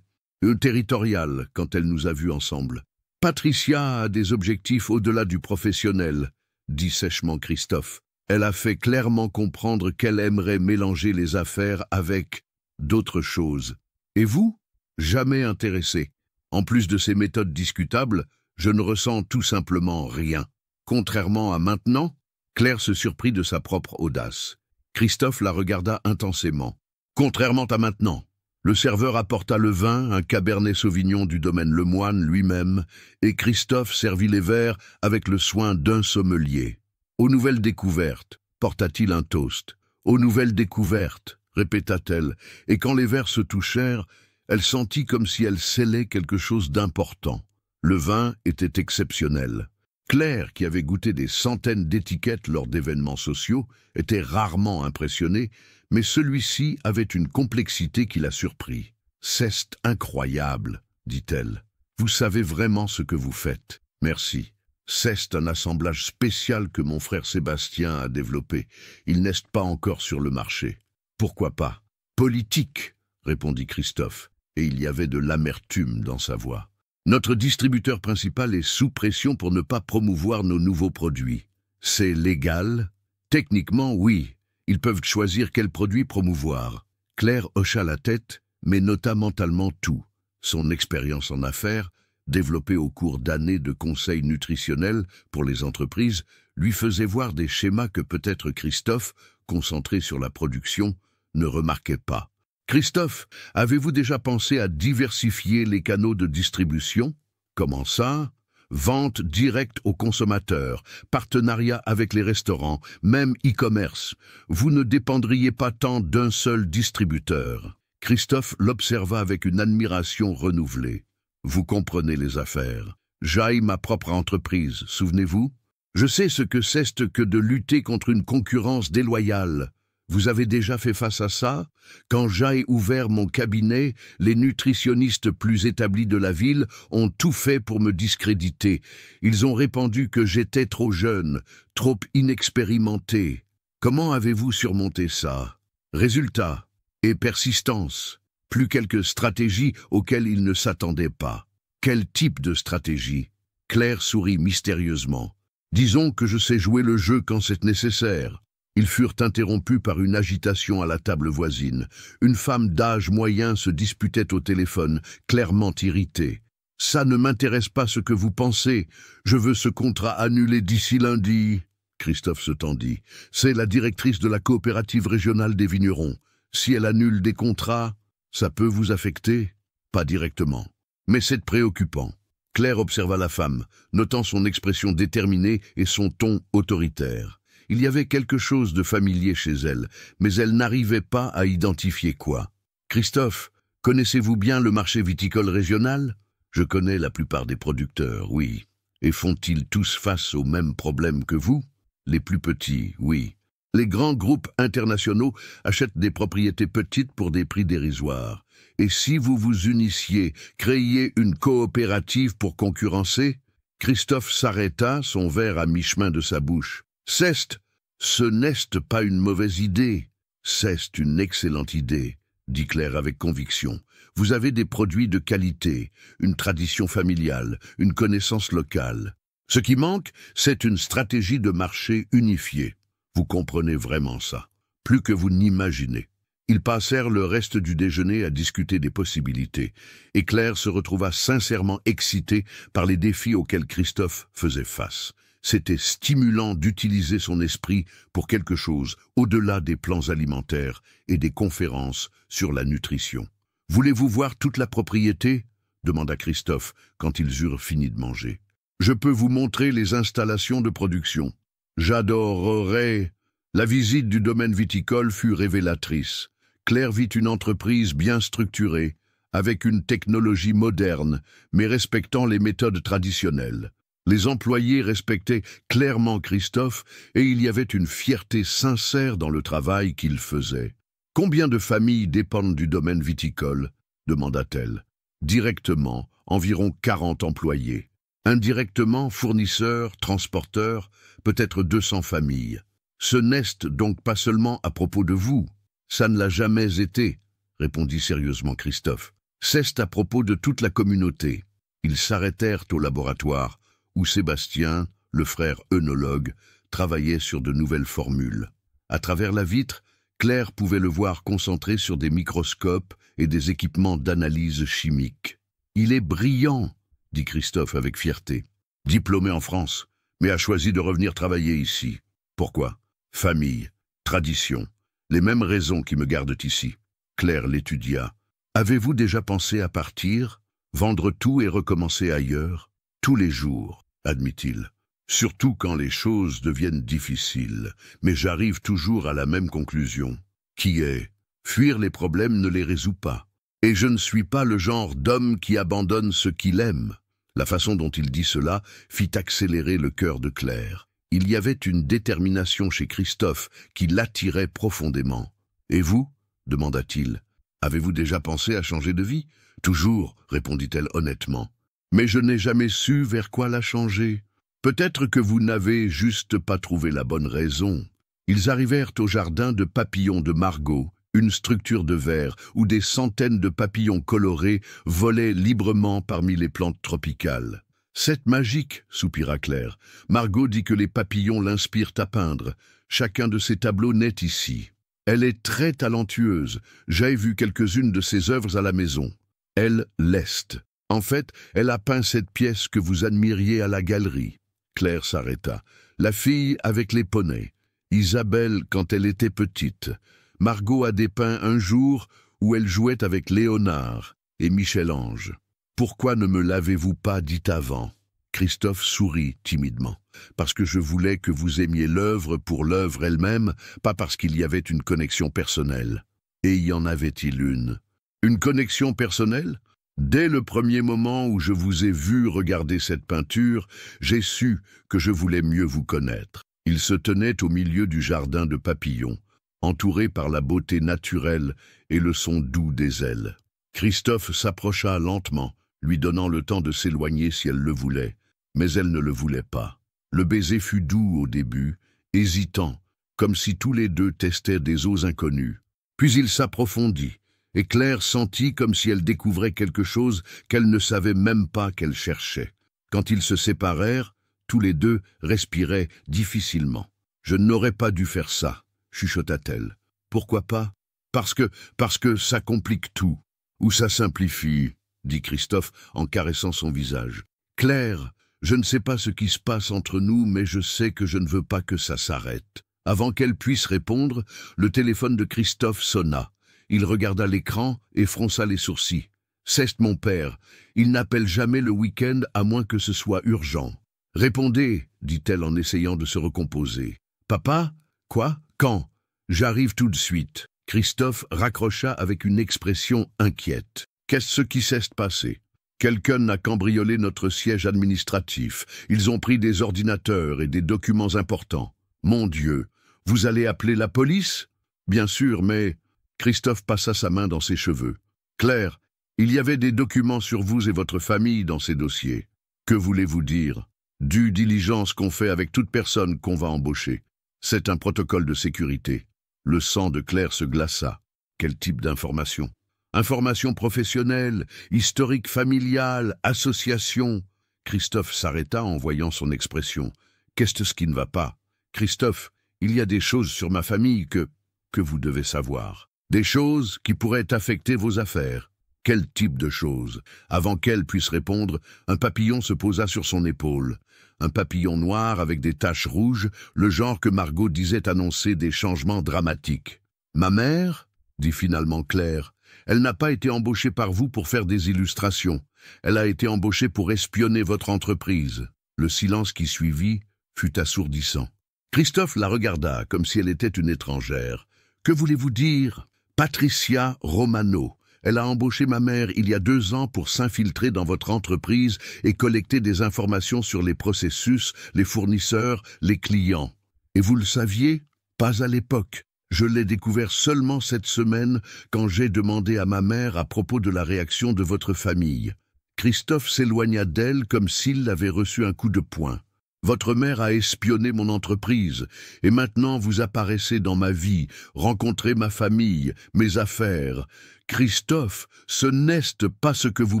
territoriale quand elle nous a vus ensemble. « Patricia a des objectifs au-delà du professionnel, » dit sèchement Christophe. Elle a fait clairement comprendre qu'elle aimerait mélanger les affaires avec d'autres choses. Et vous ? Jamais intéressé. En plus de ces méthodes discutables, je ne ressens tout simplement rien. Contrairement à maintenant, Claire se surprit de sa propre audace. Christophe la regarda intensément. Contrairement à maintenant. Le serveur apporta le vin, un cabernet sauvignon du domaine Lemoine lui-même, et Christophe servit les verres avec le soin d'un sommelier. « Aux nouvelles découvertes » porta-t-il un toast. « Aux nouvelles découvertes » répéta-t-elle, et quand les verres se touchèrent, elle sentit comme si elle scellait quelque chose d'important. Le vin était exceptionnel. Claire, qui avait goûté des centaines d'étiquettes lors d'événements sociaux, était rarement impressionnée, mais celui-ci avait une complexité qui la surprit. « C'est incroyable, » dit-elle. « Vous savez vraiment ce que vous faites. Merci. C'est un assemblage spécial que mon frère Sébastien a développé. Il n'est pas encore sur le marché. »« Pourquoi pas ? » ?»« Politique, » répondit Christophe, et il y avait de l'amertume dans sa voix. « Notre distributeur principal est sous pression pour ne pas promouvoir nos nouveaux produits. C'est légal ? » ?»« Techniquement, oui. Ils peuvent choisir quels produits promouvoir. » Claire hocha la tête, mais nota mentalement tout. Son expérience en affaires, développée au cours d'années de conseils nutritionnels pour les entreprises, lui faisait voir des schémas que peut-être Christophe, concentré sur la production, ne remarquait pas. « Christophe, avez-vous déjà pensé à diversifier les canaux de distribution ? » ?»« Comment ça ? » ?»« Vente directe aux consommateurs, partenariat avec les restaurants, même e-commerce. Vous ne dépendriez pas tant d'un seul distributeur. » Christophe l'observa avec une admiration renouvelée. « Vous comprenez les affaires. J'aille ma propre entreprise, souvenez-vous ? Je sais ce que c'est que de lutter contre une concurrence déloyale. Vous avez déjà fait face à ça ? Quand j'ai ouvert mon cabinet, les nutritionnistes plus établis de la ville ont tout fait pour me discréditer. Ils ont répandu que j'étais trop jeune, trop inexpérimenté. Comment avez-vous surmonté ça ? Résultat et persistance. Plus quelques stratégies auxquelles ils ne s'attendaient pas. Quel type de stratégie ? Claire sourit mystérieusement. Disons que je sais jouer le jeu quand c'est nécessaire. Ils furent interrompus par une agitation à la table voisine. Une femme d'âge moyen se disputait au téléphone, clairement irritée. « Ça ne m'intéresse pas ce que vous pensez. Je veux ce contrat annulé d'ici lundi. » Christophe se tendit. « C'est la directrice de la coopérative régionale des vignerons. Si elle annule des contrats, ça peut vous affecter ? Pas directement. Mais c'est préoccupant. Claire observa la femme, notant son expression déterminée et son ton autoritaire. Il y avait quelque chose de familier chez elle, mais elle n'arrivait pas à identifier quoi. « Christophe, connaissez-vous bien le marché viticole régional ? Je connais la plupart des producteurs, oui. Et font-ils tous face aux mêmes problèmes que vous ? Les plus petits, oui. Les grands groupes internationaux achètent des propriétés petites pour des prix dérisoires. Et si vous vous unissiez, créiez une coopérative pour concurrencer ?» Christophe s'arrêta, son verre à mi-chemin de sa bouche. « Ce n'est pas une mauvaise idée. C'est une excellente idée, » dit Claire avec conviction. « Vous avez des produits de qualité, une tradition familiale, une connaissance locale. Ce qui manque, c'est une stratégie de marché unifiée. Vous comprenez vraiment ça, plus que vous n'imaginez. » Ils passèrent le reste du déjeuner à discuter des possibilités, et Claire se retrouva sincèrement excitée par les défis auxquels Christophe faisait face. C'était stimulant d'utiliser son esprit pour quelque chose au-delà des plans alimentaires et des conférences sur la nutrition. « Voulez-vous voir toute la propriété ?» demanda Christophe quand ils eurent fini de manger. « Je peux vous montrer les installations de production. J'adorerais... » La visite du domaine viticole fut révélatrice. Claire vit une entreprise bien structurée, avec une technologie moderne, mais respectant les méthodes traditionnelles. Les employés respectaient clairement Christophe et il y avait une fierté sincère dans le travail qu'il faisait. « Combien de familles dépendent du domaine viticole ?» demanda-t-elle. « Directement, environ 40 employés. Indirectement, fournisseurs, transporteurs, peut-être 200 familles. Ce n'est donc pas seulement à propos de vous. Ça ne l'a jamais été, » répondit sérieusement Christophe. « C'est à propos de toute la communauté. » Ils s'arrêtèrent au laboratoire, où Sébastien, le frère œnologue, travaillait sur de nouvelles formules. À travers la vitre, Claire pouvait le voir concentré sur des microscopes et des équipements d'analyse chimique. « Il est brillant, » dit Christophe avec fierté. « Diplômé en France, mais a choisi de revenir travailler ici. Pourquoi ? Famille, tradition. Les mêmes raisons qui me gardent ici. » Claire l'étudia. « Avez-vous déjà pensé à partir, vendre tout et recommencer ailleurs ? » « Tous les jours, » admit-il. « Surtout quand les choses deviennent difficiles. Mais j'arrive toujours à la même conclusion. Qui est, fuir les problèmes ne les résout pas. Et je ne suis pas le genre d'homme qui abandonne ce qu'il aime. » La façon dont il dit cela fit accélérer le cœur de Claire. Il y avait une détermination chez Christophe qui l'attirait profondément. « Et vous ?» demanda-t-il. « Avez-vous déjà pensé à changer de vie ?»« Toujours, » répondit-elle honnêtement. « Mais je n'ai jamais su vers quoi la changer. Peut-être que vous n'avez juste pas trouvé la bonne raison. » Ils arrivèrent au jardin de papillons de Margot, une structure de verre où des centaines de papillons colorés volaient librement parmi les plantes tropicales. « C'est magique, » soupira Claire. « Margot dit que les papillons l'inspirent à peindre. Chacun de ses tableaux naît ici. Elle est très talentueuse. J'ai vu quelques-unes de ses œuvres à la maison. Elle l'est. En fait, elle a peint cette pièce que vous admiriez à la galerie. » Claire s'arrêta. « La fille avec les poneys. Isabelle quand elle était petite. Margot a dépeint un jour où elle jouait avec Léonard et Michel-Ange. Pourquoi ne me l'avez-vous pas dit avant ?» Christophe sourit timidement. « Parce que je voulais que vous aimiez l'œuvre pour l'œuvre elle-même, pas parce qu'il y avait une connexion personnelle. » Et y en avait-il une ? Une connexion personnelle ? Dès le premier moment où je vous ai vu regarder cette peinture, j'ai su que je voulais mieux vous connaître. » Il se tenait au milieu du jardin de papillons, entouré par la beauté naturelle et le son doux des ailes. Christophe s'approcha lentement, lui donnant le temps de s'éloigner si elle le voulait, mais elle ne le voulait pas. Le baiser fut doux au début, hésitant, comme si tous les deux testaient des eaux inconnues. Puis il s'approfondit, et Claire sentit comme si elle découvrait quelque chose qu'elle ne savait même pas qu'elle cherchait. Quand ils se séparèrent, tous les deux respiraient difficilement. « Je n'aurais pas dû faire ça, » chuchota-t-elle. « Pourquoi pas ? Parce que ça complique tout. Ou ça simplifie, » dit Christophe en caressant son visage. « Claire, je ne sais pas ce qui se passe entre nous, mais je sais que je ne veux pas que ça s'arrête. » Avant qu'elle puisse répondre, le téléphone de Christophe sonna. Il regarda l'écran et fronça les sourcils. « C'est mon père. Il n'appelle jamais le week-end à moins que ce soit urgent. Répondez, dit-elle en essayant de se recomposer. Papa? Quoi? Quand? J'arrive tout de suite. Christophe raccrocha avec une expression inquiète. Qu'est-ce qui s'est passé? Quelqu'un a cambriolé notre siège administratif. Ils ont pris des ordinateurs et des documents importants. Mon Dieu, vous allez appeler la police? Bien sûr, mais... Christophe passa sa main dans ses cheveux. Claire, il y avait des documents sur vous et votre famille dans ces dossiers. Que voulez-vous dire? Due diligence qu'on fait avec toute personne qu'on va embaucher. C'est un protocole de sécurité. Le sang de Claire se glaça. Quel type d'information? Information professionnelle, historique familial, association. Christophe s'arrêta en voyant son expression. Qu'est-ce qui ne va pas? Christophe, il y a des choses sur ma famille que vous devez savoir. Des choses qui pourraient affecter vos affaires. Quel type de choses? Avant qu'elle puisse répondre, un papillon se posa sur son épaule. Un papillon noir avec des taches rouges, le genre que Margot disait annoncer des changements dramatiques. « Ma mère ?» dit finalement Claire. « Elle n'a pas été embauchée par vous pour faire des illustrations. Elle a été embauchée pour espionner votre entreprise. » Le silence qui suivit fut assourdissant. Christophe la regarda comme si elle était une étrangère. « Que voulez-vous dire ?»« Patricia Romano. Elle a embauché ma mère il y a 2 ans pour s'infiltrer dans votre entreprise et collecter des informations sur les processus, les fournisseurs, les clients. Et vous le saviez? Pas à l'époque. Je l'ai découvert seulement cette semaine quand j'ai demandé à ma mère à propos de la réaction de votre famille. » Christophe s'éloigna d'elle comme s'il avait reçu un coup de poing. « Votre mère a espionné mon entreprise, et maintenant vous apparaissez dans ma vie, rencontrez ma famille, mes affaires. Christophe, ce n'est pas ce que vous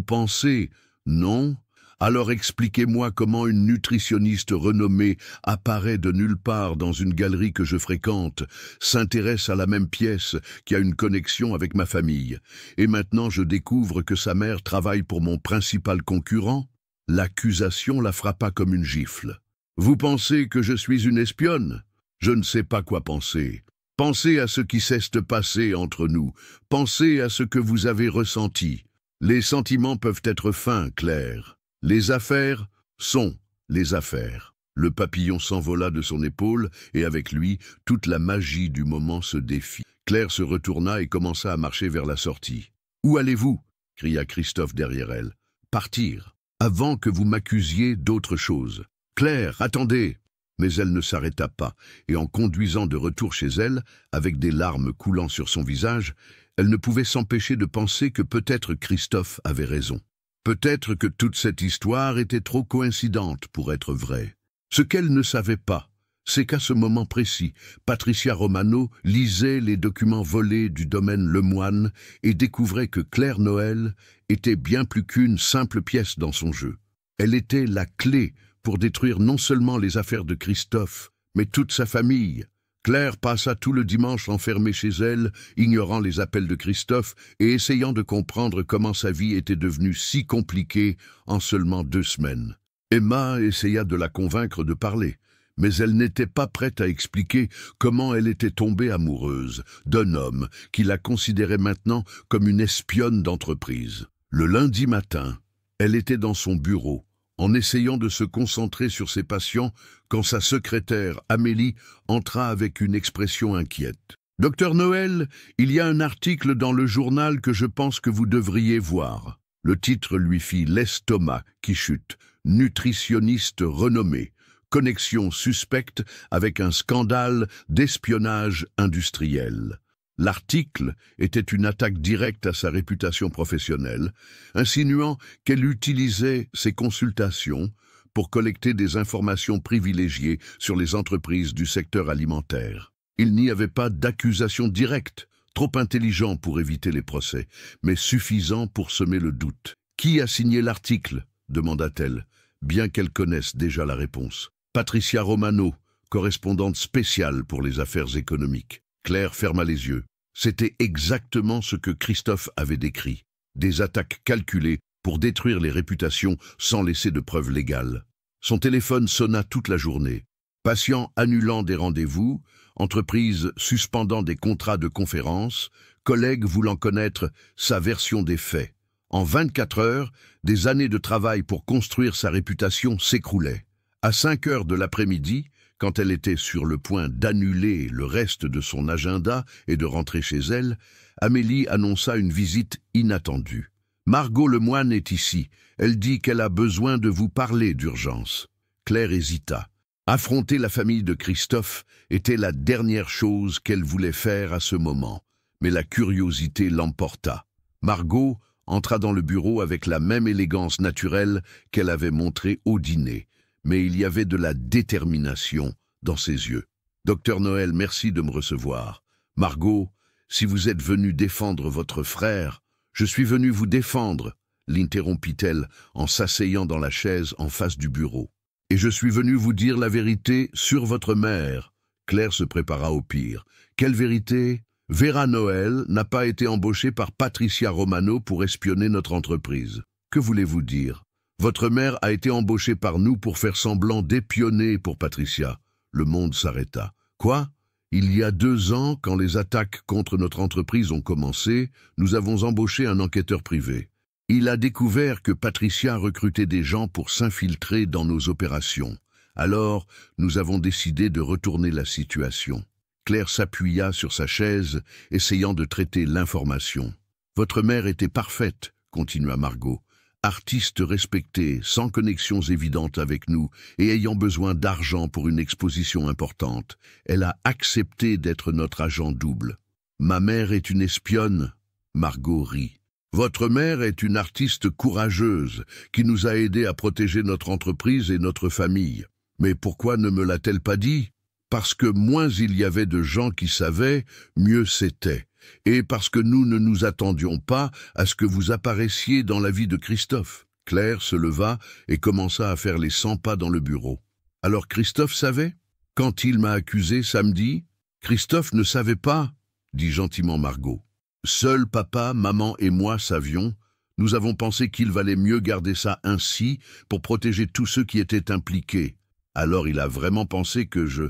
pensez, non? Alors expliquez-moi comment une nutritionniste renommée apparaît de nulle part dans une galerie que je fréquente, s'intéresse à la même pièce, qui a une connexion avec ma famille. Et maintenant je découvre que sa mère travaille pour mon principal concurrent? » L'accusation la frappa comme une gifle. « Vous pensez que je suis une espionne? Je ne sais pas quoi penser. Pensez à ce qui s'est passé entre nous. Pensez à ce que vous avez ressenti. Les sentiments peuvent être fins, Claire. Les affaires sont les affaires. » Le papillon s'envola de son épaule et avec lui, toute la magie du moment se défit. Claire se retourna et commença à marcher vers la sortie. « Où allez-vous » cria Christophe derrière elle. « Partir, avant que vous m'accusiez d'autre chose. »« Claire, attendez !» Mais elle ne s'arrêta pas, et en conduisant de retour chez elle, avec des larmes coulant sur son visage, elle ne pouvait s'empêcher de penser que peut-être Christophe avait raison. Peut-être que toute cette histoire était trop coïncidente pour être vraie. Ce qu'elle ne savait pas, c'est qu'à ce moment précis, Patricia Romano lisait les documents volés du domaine Lemoine et découvrait que Claire Noël était bien plus qu'une simple pièce dans son jeu. Elle était la clé pour détruire non seulement les affaires de Christophe, mais toute sa famille. Claire passa tout le dimanche enfermée chez elle, ignorant les appels de Christophe et essayant de comprendre comment sa vie était devenue si compliquée en seulement 2 semaines. Emma essaya de la convaincre de parler, mais elle n'était pas prête à expliquer comment elle était tombée amoureuse d'un homme qui la considérait maintenant comme une espionne d'entreprise. Le lundi matin, elle était dans son bureau, en essayant de se concentrer sur ses patients, quand sa secrétaire, Amélie, entra avec une expression inquiète. « Docteur Noël, il y a un article dans le journal que je pense que vous devriez voir. » Le titre lui fit l'estomac qui chute. « Nutritionniste renommé. Connexion suspecte avec un scandale d'espionnage industriel. » L'article était une attaque directe à sa réputation professionnelle, insinuant qu'elle utilisait ses consultations pour collecter des informations privilégiées sur les entreprises du secteur alimentaire. Il n'y avait pas d'accusation directe, trop intelligent pour éviter les procès, mais suffisant pour semer le doute. « Qui a signé l'article » demanda-t-elle, bien qu'elle connaisse déjà la réponse. « Patricia Romano, correspondante spéciale pour les affaires économiques. » Claire ferma les yeux. C'était exactement ce que Christophe avait décrit. Des attaques calculées pour détruire les réputations sans laisser de preuves légales. Son téléphone sonna toute la journée. Patients annulant des rendez-vous, entreprises suspendant des contrats de conférence, collègues voulant connaître sa version des faits. En 24 heures, des années de travail pour construire sa réputation s'écroulaient. À 5 heures de l'après-midi, quand elle était sur le point d'annuler le reste de son agenda et de rentrer chez elle, Amélie annonça une visite inattendue. « Margot Lemoine est ici. Elle dit qu'elle a besoin de vous parler d'urgence. » Claire hésita. Affronter la famille de Christophe était la dernière chose qu'elle voulait faire à ce moment, mais la curiosité l'emporta. Margot entra dans le bureau avec la même élégance naturelle qu'elle avait montrée au dîner, mais il y avait de la détermination dans ses yeux. « Docteur Noël, merci de me recevoir. Margot, si vous êtes venu défendre votre frère, je suis venu vous défendre, » l'interrompit-elle en s'asseyant dans la chaise en face du bureau. « Et je suis venu vous dire la vérité sur votre mère. » Claire se prépara au pire. « Quelle vérité ? Vera Noël n'a pas été embauchée par Patricia Romano pour espionner notre entreprise. Que voulez-vous dire ? Votre mère a été embauchée par nous pour faire semblant d'espionner pour Patricia. » Le monde s'arrêta. « Quoi ? Il y a 2 ans, quand les attaques contre notre entreprise ont commencé, nous avons embauché un enquêteur privé. Il a découvert que Patricia recrutait des gens pour s'infiltrer dans nos opérations. Alors, nous avons décidé de retourner la situation. » Claire s'appuya sur sa chaise, essayant de traiter l'information. « Votre mère était parfaite, » continua Margot. « Artiste respectée, sans connexions évidentes avec nous et ayant besoin d'argent pour une exposition importante. Elle a accepté d'être notre agent double. »« Ma mère est une espionne ?» Margot rit. « Votre mère est une artiste courageuse qui nous a aidés à protéger notre entreprise et notre famille. Mais pourquoi ne me l'a-t-elle pas dit ? Parce que moins il y avait de gens qui savaient, mieux c'était. Et parce que nous ne nous attendions pas à ce que vous apparaissiez dans la vie de Christophe. » Claire se leva et commença à faire les 100 pas dans le bureau. « Alors Christophe savait ? Quand il m'a accusé samedi, Christophe ne savait pas, » dit gentiment Margot. « Seul papa, maman et moi savions. Nous avons pensé qu'il valait mieux garder ça ainsi pour protéger tous ceux qui étaient impliqués. Alors il a vraiment pensé que je... »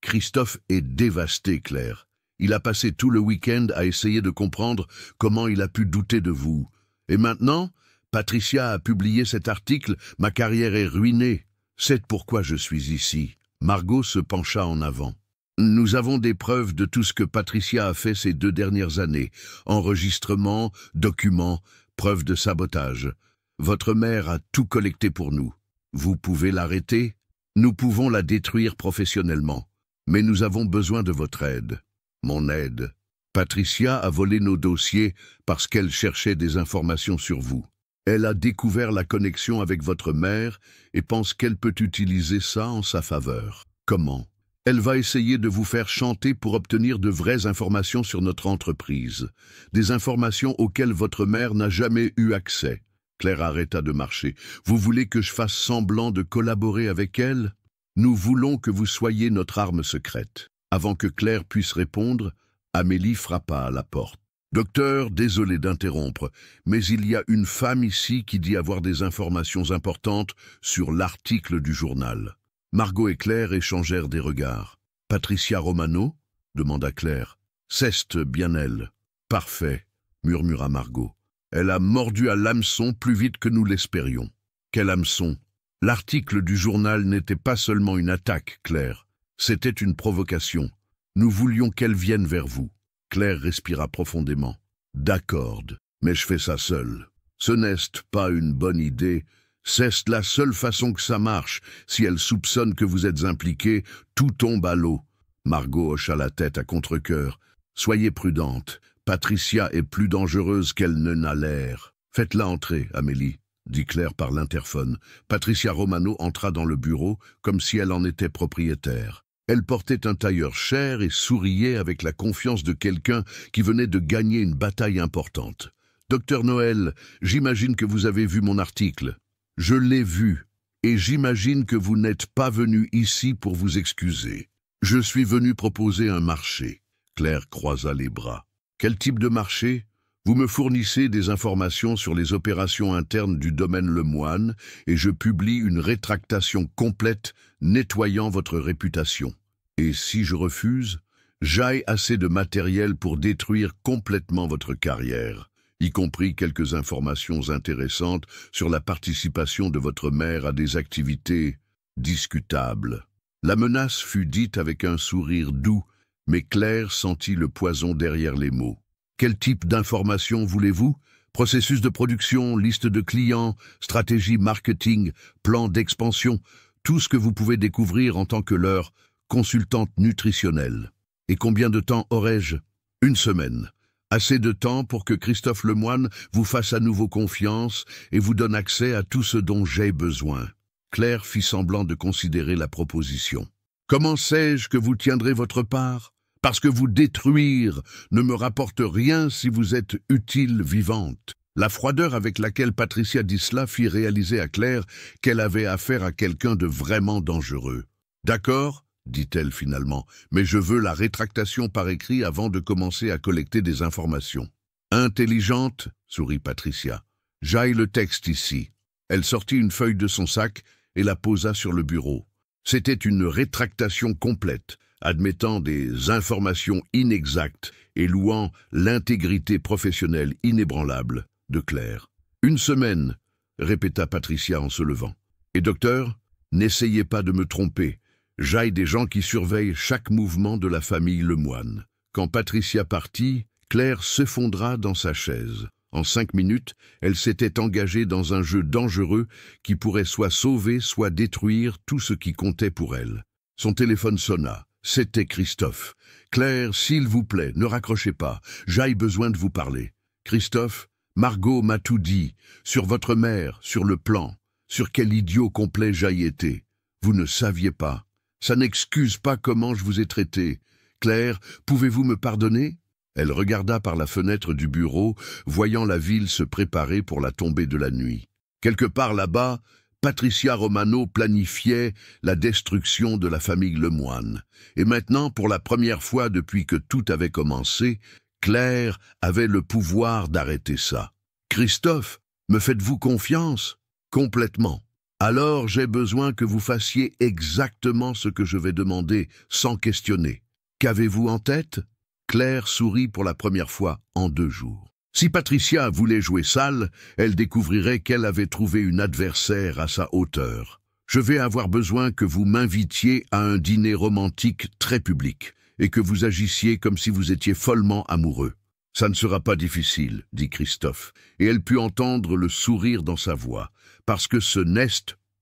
Christophe est dévasté, Claire. Il a passé tout le week-end à essayer de comprendre comment il a pu douter de vous. Et maintenant, Patricia a publié cet article, ma carrière est ruinée. C'est pourquoi je suis ici. Margot se pencha en avant. Nous avons des preuves de tout ce que Patricia a fait ces 2 dernières années. Enregistrements, documents, preuves de sabotage. Votre mère a tout collecté pour nous. Vous pouvez l'arrêter ? Nous pouvons la détruire professionnellement. Mais nous avons besoin de votre aide. Mon aide. Patricia a volé nos dossiers parce qu'elle cherchait des informations sur vous. Elle a découvert la connexion avec votre mère et pense qu'elle peut utiliser ça en sa faveur. Comment ? Elle va essayer de vous faire chanter pour obtenir de vraies informations sur notre entreprise. Des informations auxquelles votre mère n'a jamais eu accès. Claire arrêta de marcher. Vous voulez que je fasse semblant de collaborer avec elle ? Nous voulons que vous soyez notre arme secrète. » Avant que Claire puisse répondre, Amélie frappa à la porte. « Docteur, désolé d'interrompre, mais il y a une femme ici qui dit avoir des informations importantes sur l'article du journal. » Margot et Claire échangèrent des regards. « Patricia Romano ?» demanda Claire. « C'est bien elle. »« Parfait, » murmura Margot. « Elle a mordu à l'hameçon plus vite que nous l'espérions. » »« Quel hameçon ?» L'article du journal n'était pas seulement une attaque, Claire. C'était une provocation. Nous voulions qu'elle vienne vers vous. Claire respira profondément. « D'accord, mais je fais ça seule. Ce n'est pas une bonne idée. C'est la seule façon que ça marche. Si elle soupçonne que vous êtes impliqué, tout tombe à l'eau. » Margot hocha la tête à contre-cœur. « Soyez prudente. Patricia est plus dangereuse qu'elle ne n'a l'air. Faites-la entrer, Amélie. » dit Claire par l'interphone. Patricia Romano entra dans le bureau comme si elle en était propriétaire. Elle portait un tailleur cher et souriait avec la confiance de quelqu'un qui venait de gagner une bataille importante. « Docteur Noël, j'imagine que vous avez vu mon article. »« Je l'ai vu, et j'imagine que vous n'êtes pas venu ici pour vous excuser. Je suis venu proposer un marché. » Claire croisa les bras. « Quel type de marché ? Vous me fournissez des informations sur les opérations internes du domaine Lemoine et je publie une rétractation complète nettoyant votre réputation. Et si je refuse, j'aille assez de matériel pour détruire complètement votre carrière. y compris quelques informations intéressantes sur la participation de votre mère à des activités discutables. La menace fut dite avec un sourire doux, mais Claire sentit le poison derrière les mots. Quel type d'informations voulez-vous? Processus de production, liste de clients, stratégie marketing, plan d'expansion, tout ce que vous pouvez découvrir en tant que leur consultante nutritionnelle. Et combien de temps aurai-je? 1 semaine. Assez de temps pour que Christophe Lemoine vous fasse à nouveau confiance et vous donne accès à tout ce dont j'ai besoin. Claire fit semblant de considérer la proposition. Comment sais-je que vous tiendrez votre part? Parce que vous détruire ne me rapporte rien si vous êtes utile vivante. La froideur avec laquelle Patricia dit cela fit réaliser à Claire qu'elle avait affaire à quelqu'un de vraiment dangereux. D'accord, dit-elle finalement, mais je veux la rétractation par écrit avant de commencer à collecter des informations. Intelligente, sourit Patricia. J'aille le texte ici. Elle sortit une feuille de son sac et la posa sur le bureau. C'était une rétractation complète, admettant des informations inexactes et louant l'intégrité professionnelle inébranlable de Claire. 1 semaine, répéta Patricia en se levant. Et docteur, n'essayez pas de me tromper. J'aille des gens qui surveillent chaque mouvement de la famille Lemoine. Quand Patricia partit, Claire s'effondra dans sa chaise. En 5 minutes, elle s'était engagée dans un jeu dangereux qui pourrait soit sauver, soit détruire tout ce qui comptait pour elle. Son téléphone sonna. C'était Christophe. « Claire, s'il vous plaît, ne raccrochez pas. J'aille besoin de vous parler. »« Christophe, Margot m'a tout dit. Sur votre mère, sur le plan. Sur quel idiot complet j'aille été. Vous ne saviez pas. Ça n'excuse pas comment je vous ai traité. Claire, pouvez-vous me pardonner ?» Elle regarda par la fenêtre du bureau, voyant la ville se préparer pour la tombée de la nuit. Quelque part là-bas, Patricia Romano planifiait la destruction de la famille Lemoine. Et maintenant, pour la première fois depuis que tout avait commencé, Claire avait le pouvoir d'arrêter ça. « Christophe, me faites-vous confiance ?»« Complètement. Alors j'ai besoin que vous fassiez exactement ce que je vais demander, sans questionner. Qu'avez-vous en tête ?» Claire sourit pour la première fois en 2 jours. Si Patricia voulait jouer sale, elle découvrirait qu'elle avait trouvé une adversaire à sa hauteur. « Je vais avoir besoin que vous m'invitiez à un dîner romantique très public et que vous agissiez comme si vous étiez follement amoureux. »« Ça ne sera pas difficile, » dit Christophe, et elle put entendre le sourire dans sa voix, parce que ce n'est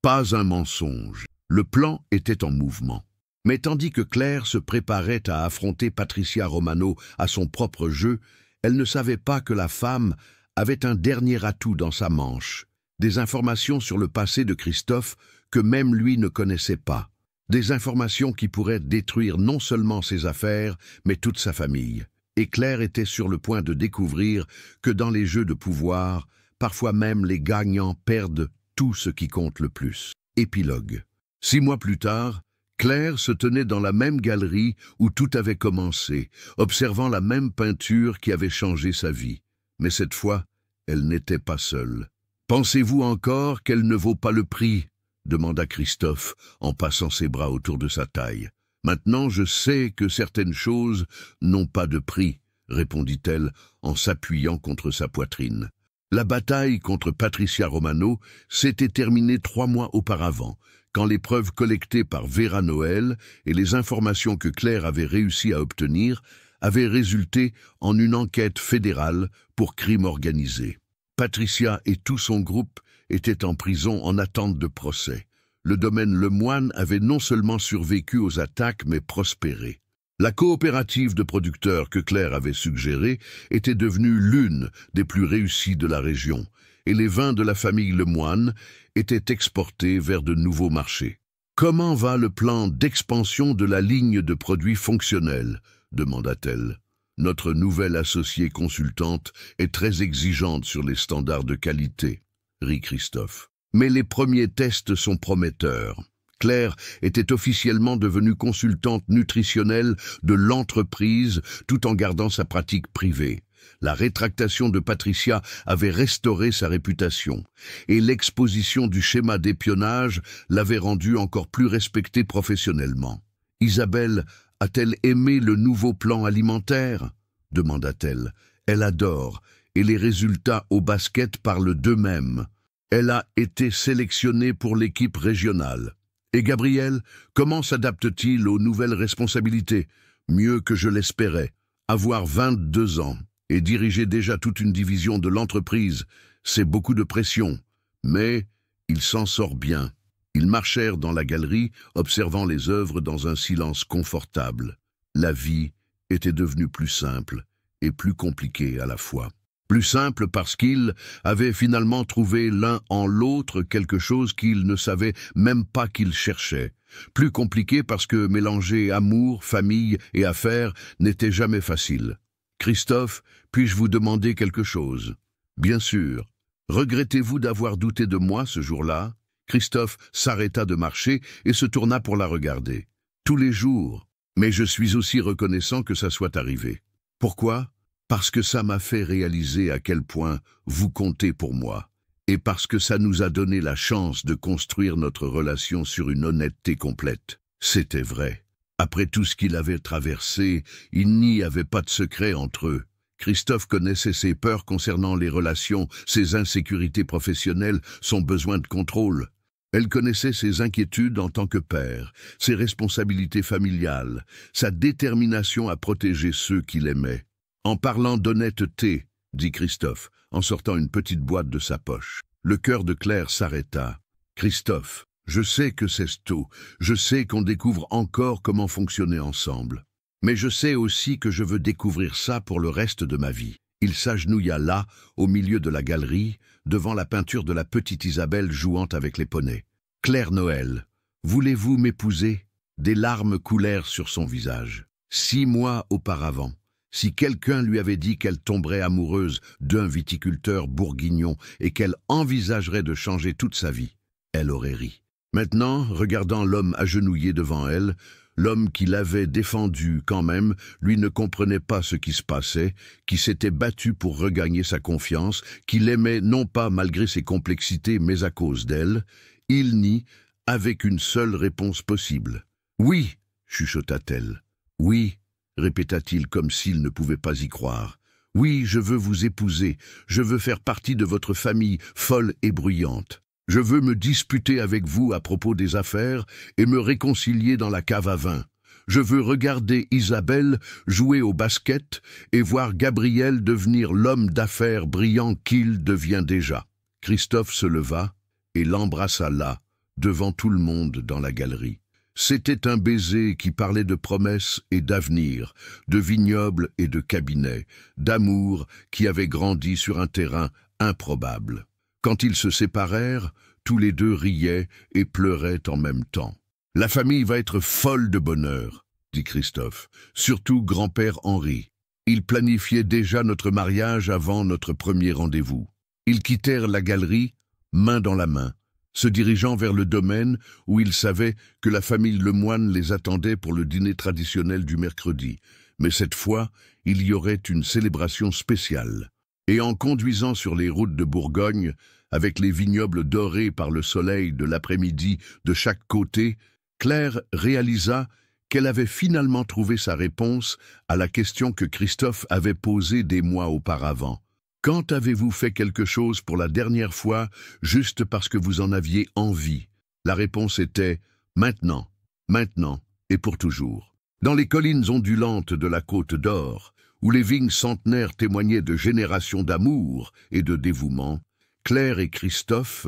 pas un mensonge. Le plan était en mouvement. Mais tandis que Claire se préparait à affronter Patricia Romano à son propre jeu, elle ne savait pas que la femme avait un dernier atout dans sa manche, des informations sur le passé de Christophe que même lui ne connaissait pas, des informations qui pourraient détruire non seulement ses affaires, mais toute sa famille. Et Claire était sur le point de découvrir que dans les jeux de pouvoir, parfois même les gagnants perdent tout ce qui compte le plus. Épilogue. 6 mois plus tard, Claire se tenait dans la même galerie où tout avait commencé, observant la même peinture qui avait changé sa vie. Mais cette fois, elle n'était pas seule. « Pensez-vous encore qu'elle ne vaut pas le prix ?» demanda Christophe en passant ses bras autour de sa taille. « Maintenant, je sais que certaines choses n'ont pas de prix, » répondit-elle en s'appuyant contre sa poitrine. La bataille contre Patricia Romano s'était terminée 3 mois auparavant, quand les preuves collectées par Vera Noël et les informations que Claire avait réussi à obtenir avaient résulté en une enquête fédérale pour crime organisé. Patricia et tout son groupe étaient en prison en attente de procès. Le domaine Lemoine avait non seulement survécu aux attaques, mais prospéré. La coopérative de producteurs que Claire avait suggérée était devenue l'une des plus réussies de la région, et les vins de la famille Lemoine étaient exportés vers de nouveaux marchés. « Comment va le plan d'expansion de la ligne de produits fonctionnels ?» demanda-t-elle. « Notre nouvelle associée consultante est très exigeante sur les standards de qualité, » rit Christophe. « Mais les premiers tests sont prometteurs. » Claire était officiellement devenue consultante nutritionnelle de l'entreprise tout en gardant sa pratique privée. La rétractation de Patricia avait restauré sa réputation, et l'exposition du schéma d'épionnage l'avait rendue encore plus respectée professionnellement. « Isabelle a-t-elle aimé le nouveau plan alimentaire ?» demanda-t-elle. « Elle adore, et les résultats au basket parlent d'eux-mêmes. Elle a été sélectionnée pour l'équipe régionale. Et Gabriel, comment s'adapte-t-il aux nouvelles responsabilités? Mieux que je l'espérais. Avoir 22 ans et diriger déjà toute une division de l'entreprise, c'est beaucoup de pression. Mais il s'en sort bien. Ils marchèrent dans la galerie, observant les œuvres dans un silence confortable. La vie était devenue plus simple et plus compliquée à la fois. Plus simple parce qu'ils avaient finalement trouvé l'un en l'autre quelque chose qu'ils ne savaient même pas qu'ils cherchaient. Plus compliqué parce que mélanger amour, famille et affaires n'était jamais facile. Christophe, puis-je vous demander quelque chose? Bien sûr. Regrettez-vous d'avoir douté de moi ce jour-là? Christophe s'arrêta de marcher et se tourna pour la regarder. Tous les jours. Mais je suis aussi reconnaissant que ça soit arrivé. Pourquoi? Parce que ça m'a fait réaliser à quel point vous comptez pour moi. Et parce que ça nous a donné la chance de construire notre relation sur une honnêteté complète. C'était vrai. Après tout ce qu'il avait traversé, il n'y avait pas de secret entre eux. Christophe connaissait ses peurs concernant les relations, ses insécurités professionnelles, son besoin de contrôle. Elle connaissait ses inquiétudes en tant que père, ses responsabilités familiales, sa détermination à protéger ceux qu'il aimait. En parlant d'honnêteté, dit Christophe, en sortant une petite boîte de sa poche. Le cœur de Claire s'arrêta. Christophe, je sais que c'est tôt, je sais qu'on découvre encore comment fonctionner ensemble. Mais je sais aussi que je veux découvrir ça pour le reste de ma vie. Il s'agenouilla là, au milieu de la galerie, devant la peinture de la petite Isabelle jouant avec les poneys. Claire Noël, voulez-vous m'épouser? Des larmes coulèrent sur son visage. 6 mois auparavant, si quelqu'un lui avait dit qu'elle tomberait amoureuse d'un viticulteur bourguignon et qu'elle envisagerait de changer toute sa vie, elle aurait ri. Maintenant, regardant l'homme agenouillé devant elle, l'homme qui l'avait défendu quand même, lui ne comprenait pas ce qui se passait, qui s'était battu pour regagner sa confiance, qui l'aimait non pas malgré ses complexités mais à cause d'elle. Il nie, avec une seule réponse possible. « Oui !» chuchota-t-elle. « Oui !» répéta-t-il comme s'il ne pouvait pas y croire. « Oui, je veux vous épouser, je veux faire partie de votre famille folle et bruyante. Je veux me disputer avec vous à propos des affaires et me réconcilier dans la cave à vin. Je veux regarder Isabelle jouer au basket et voir Gabriel devenir l'homme d'affaires brillant qu'il devient déjà. » Christophe se leva et l'embrassa là, devant tout le monde dans la galerie. C'était un baiser qui parlait de promesses et d'avenir, de vignobles et de cabinets, d'amour qui avait grandi sur un terrain improbable. Quand ils se séparèrent, tous les deux riaient et pleuraient en même temps. « La famille va être folle de bonheur, » dit Christophe, « surtout grand-père Henri. Il planifiait déjà notre mariage avant notre premier rendez-vous. » Ils quittèrent la galerie, main dans la main, se dirigeant vers le domaine où ils savaient que la famille Lemoine les attendait pour le dîner traditionnel du mercredi. Mais cette fois, il y aurait une célébration spéciale. Et en conduisant sur les routes de Bourgogne, avec les vignobles dorés par le soleil de l'après-midi de chaque côté, Claire réalisa qu'elle avait finalement trouvé sa réponse à la question que Christophe avait posée des mois auparavant. Quand avez-vous fait quelque chose pour la dernière fois juste parce que vous en aviez envie? La réponse était « maintenant, maintenant et pour toujours ». Dans les collines ondulantes de la Côte d'Or, où les vignes centenaires témoignaient de générations d'amour et de dévouement, Claire et Christophe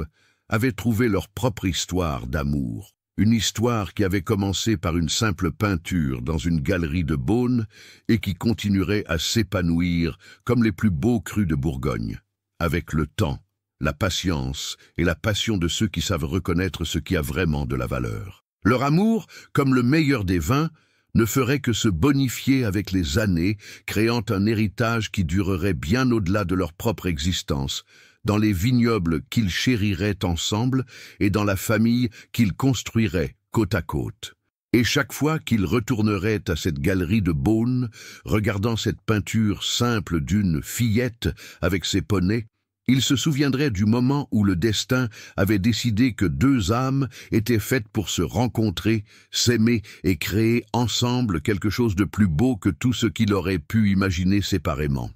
avaient trouvé leur propre histoire d'amour. Une histoire qui avait commencé par une simple peinture dans une galerie de Beaune et qui continuerait à s'épanouir comme les plus beaux crus de Bourgogne. Avec le temps, la patience et la passion de ceux qui savent reconnaître ce qui a vraiment de la valeur. Leur amour, comme le meilleur des vins, ne ferait que se bonifier avec les années, créant un héritage qui durerait bien au-delà de leur propre existence, dans les vignobles qu'ils chériraient ensemble et dans la famille qu'ils construiraient côte à côte. Et chaque fois qu'ils retourneraient à cette galerie de Beaune, regardant cette peinture simple d'une fillette avec ses poneys, ils se souviendraient du moment où le destin avait décidé que 2 âmes étaient faites pour se rencontrer, s'aimer et créer ensemble quelque chose de plus beau que tout ce qu'il aurait pu imaginer séparément.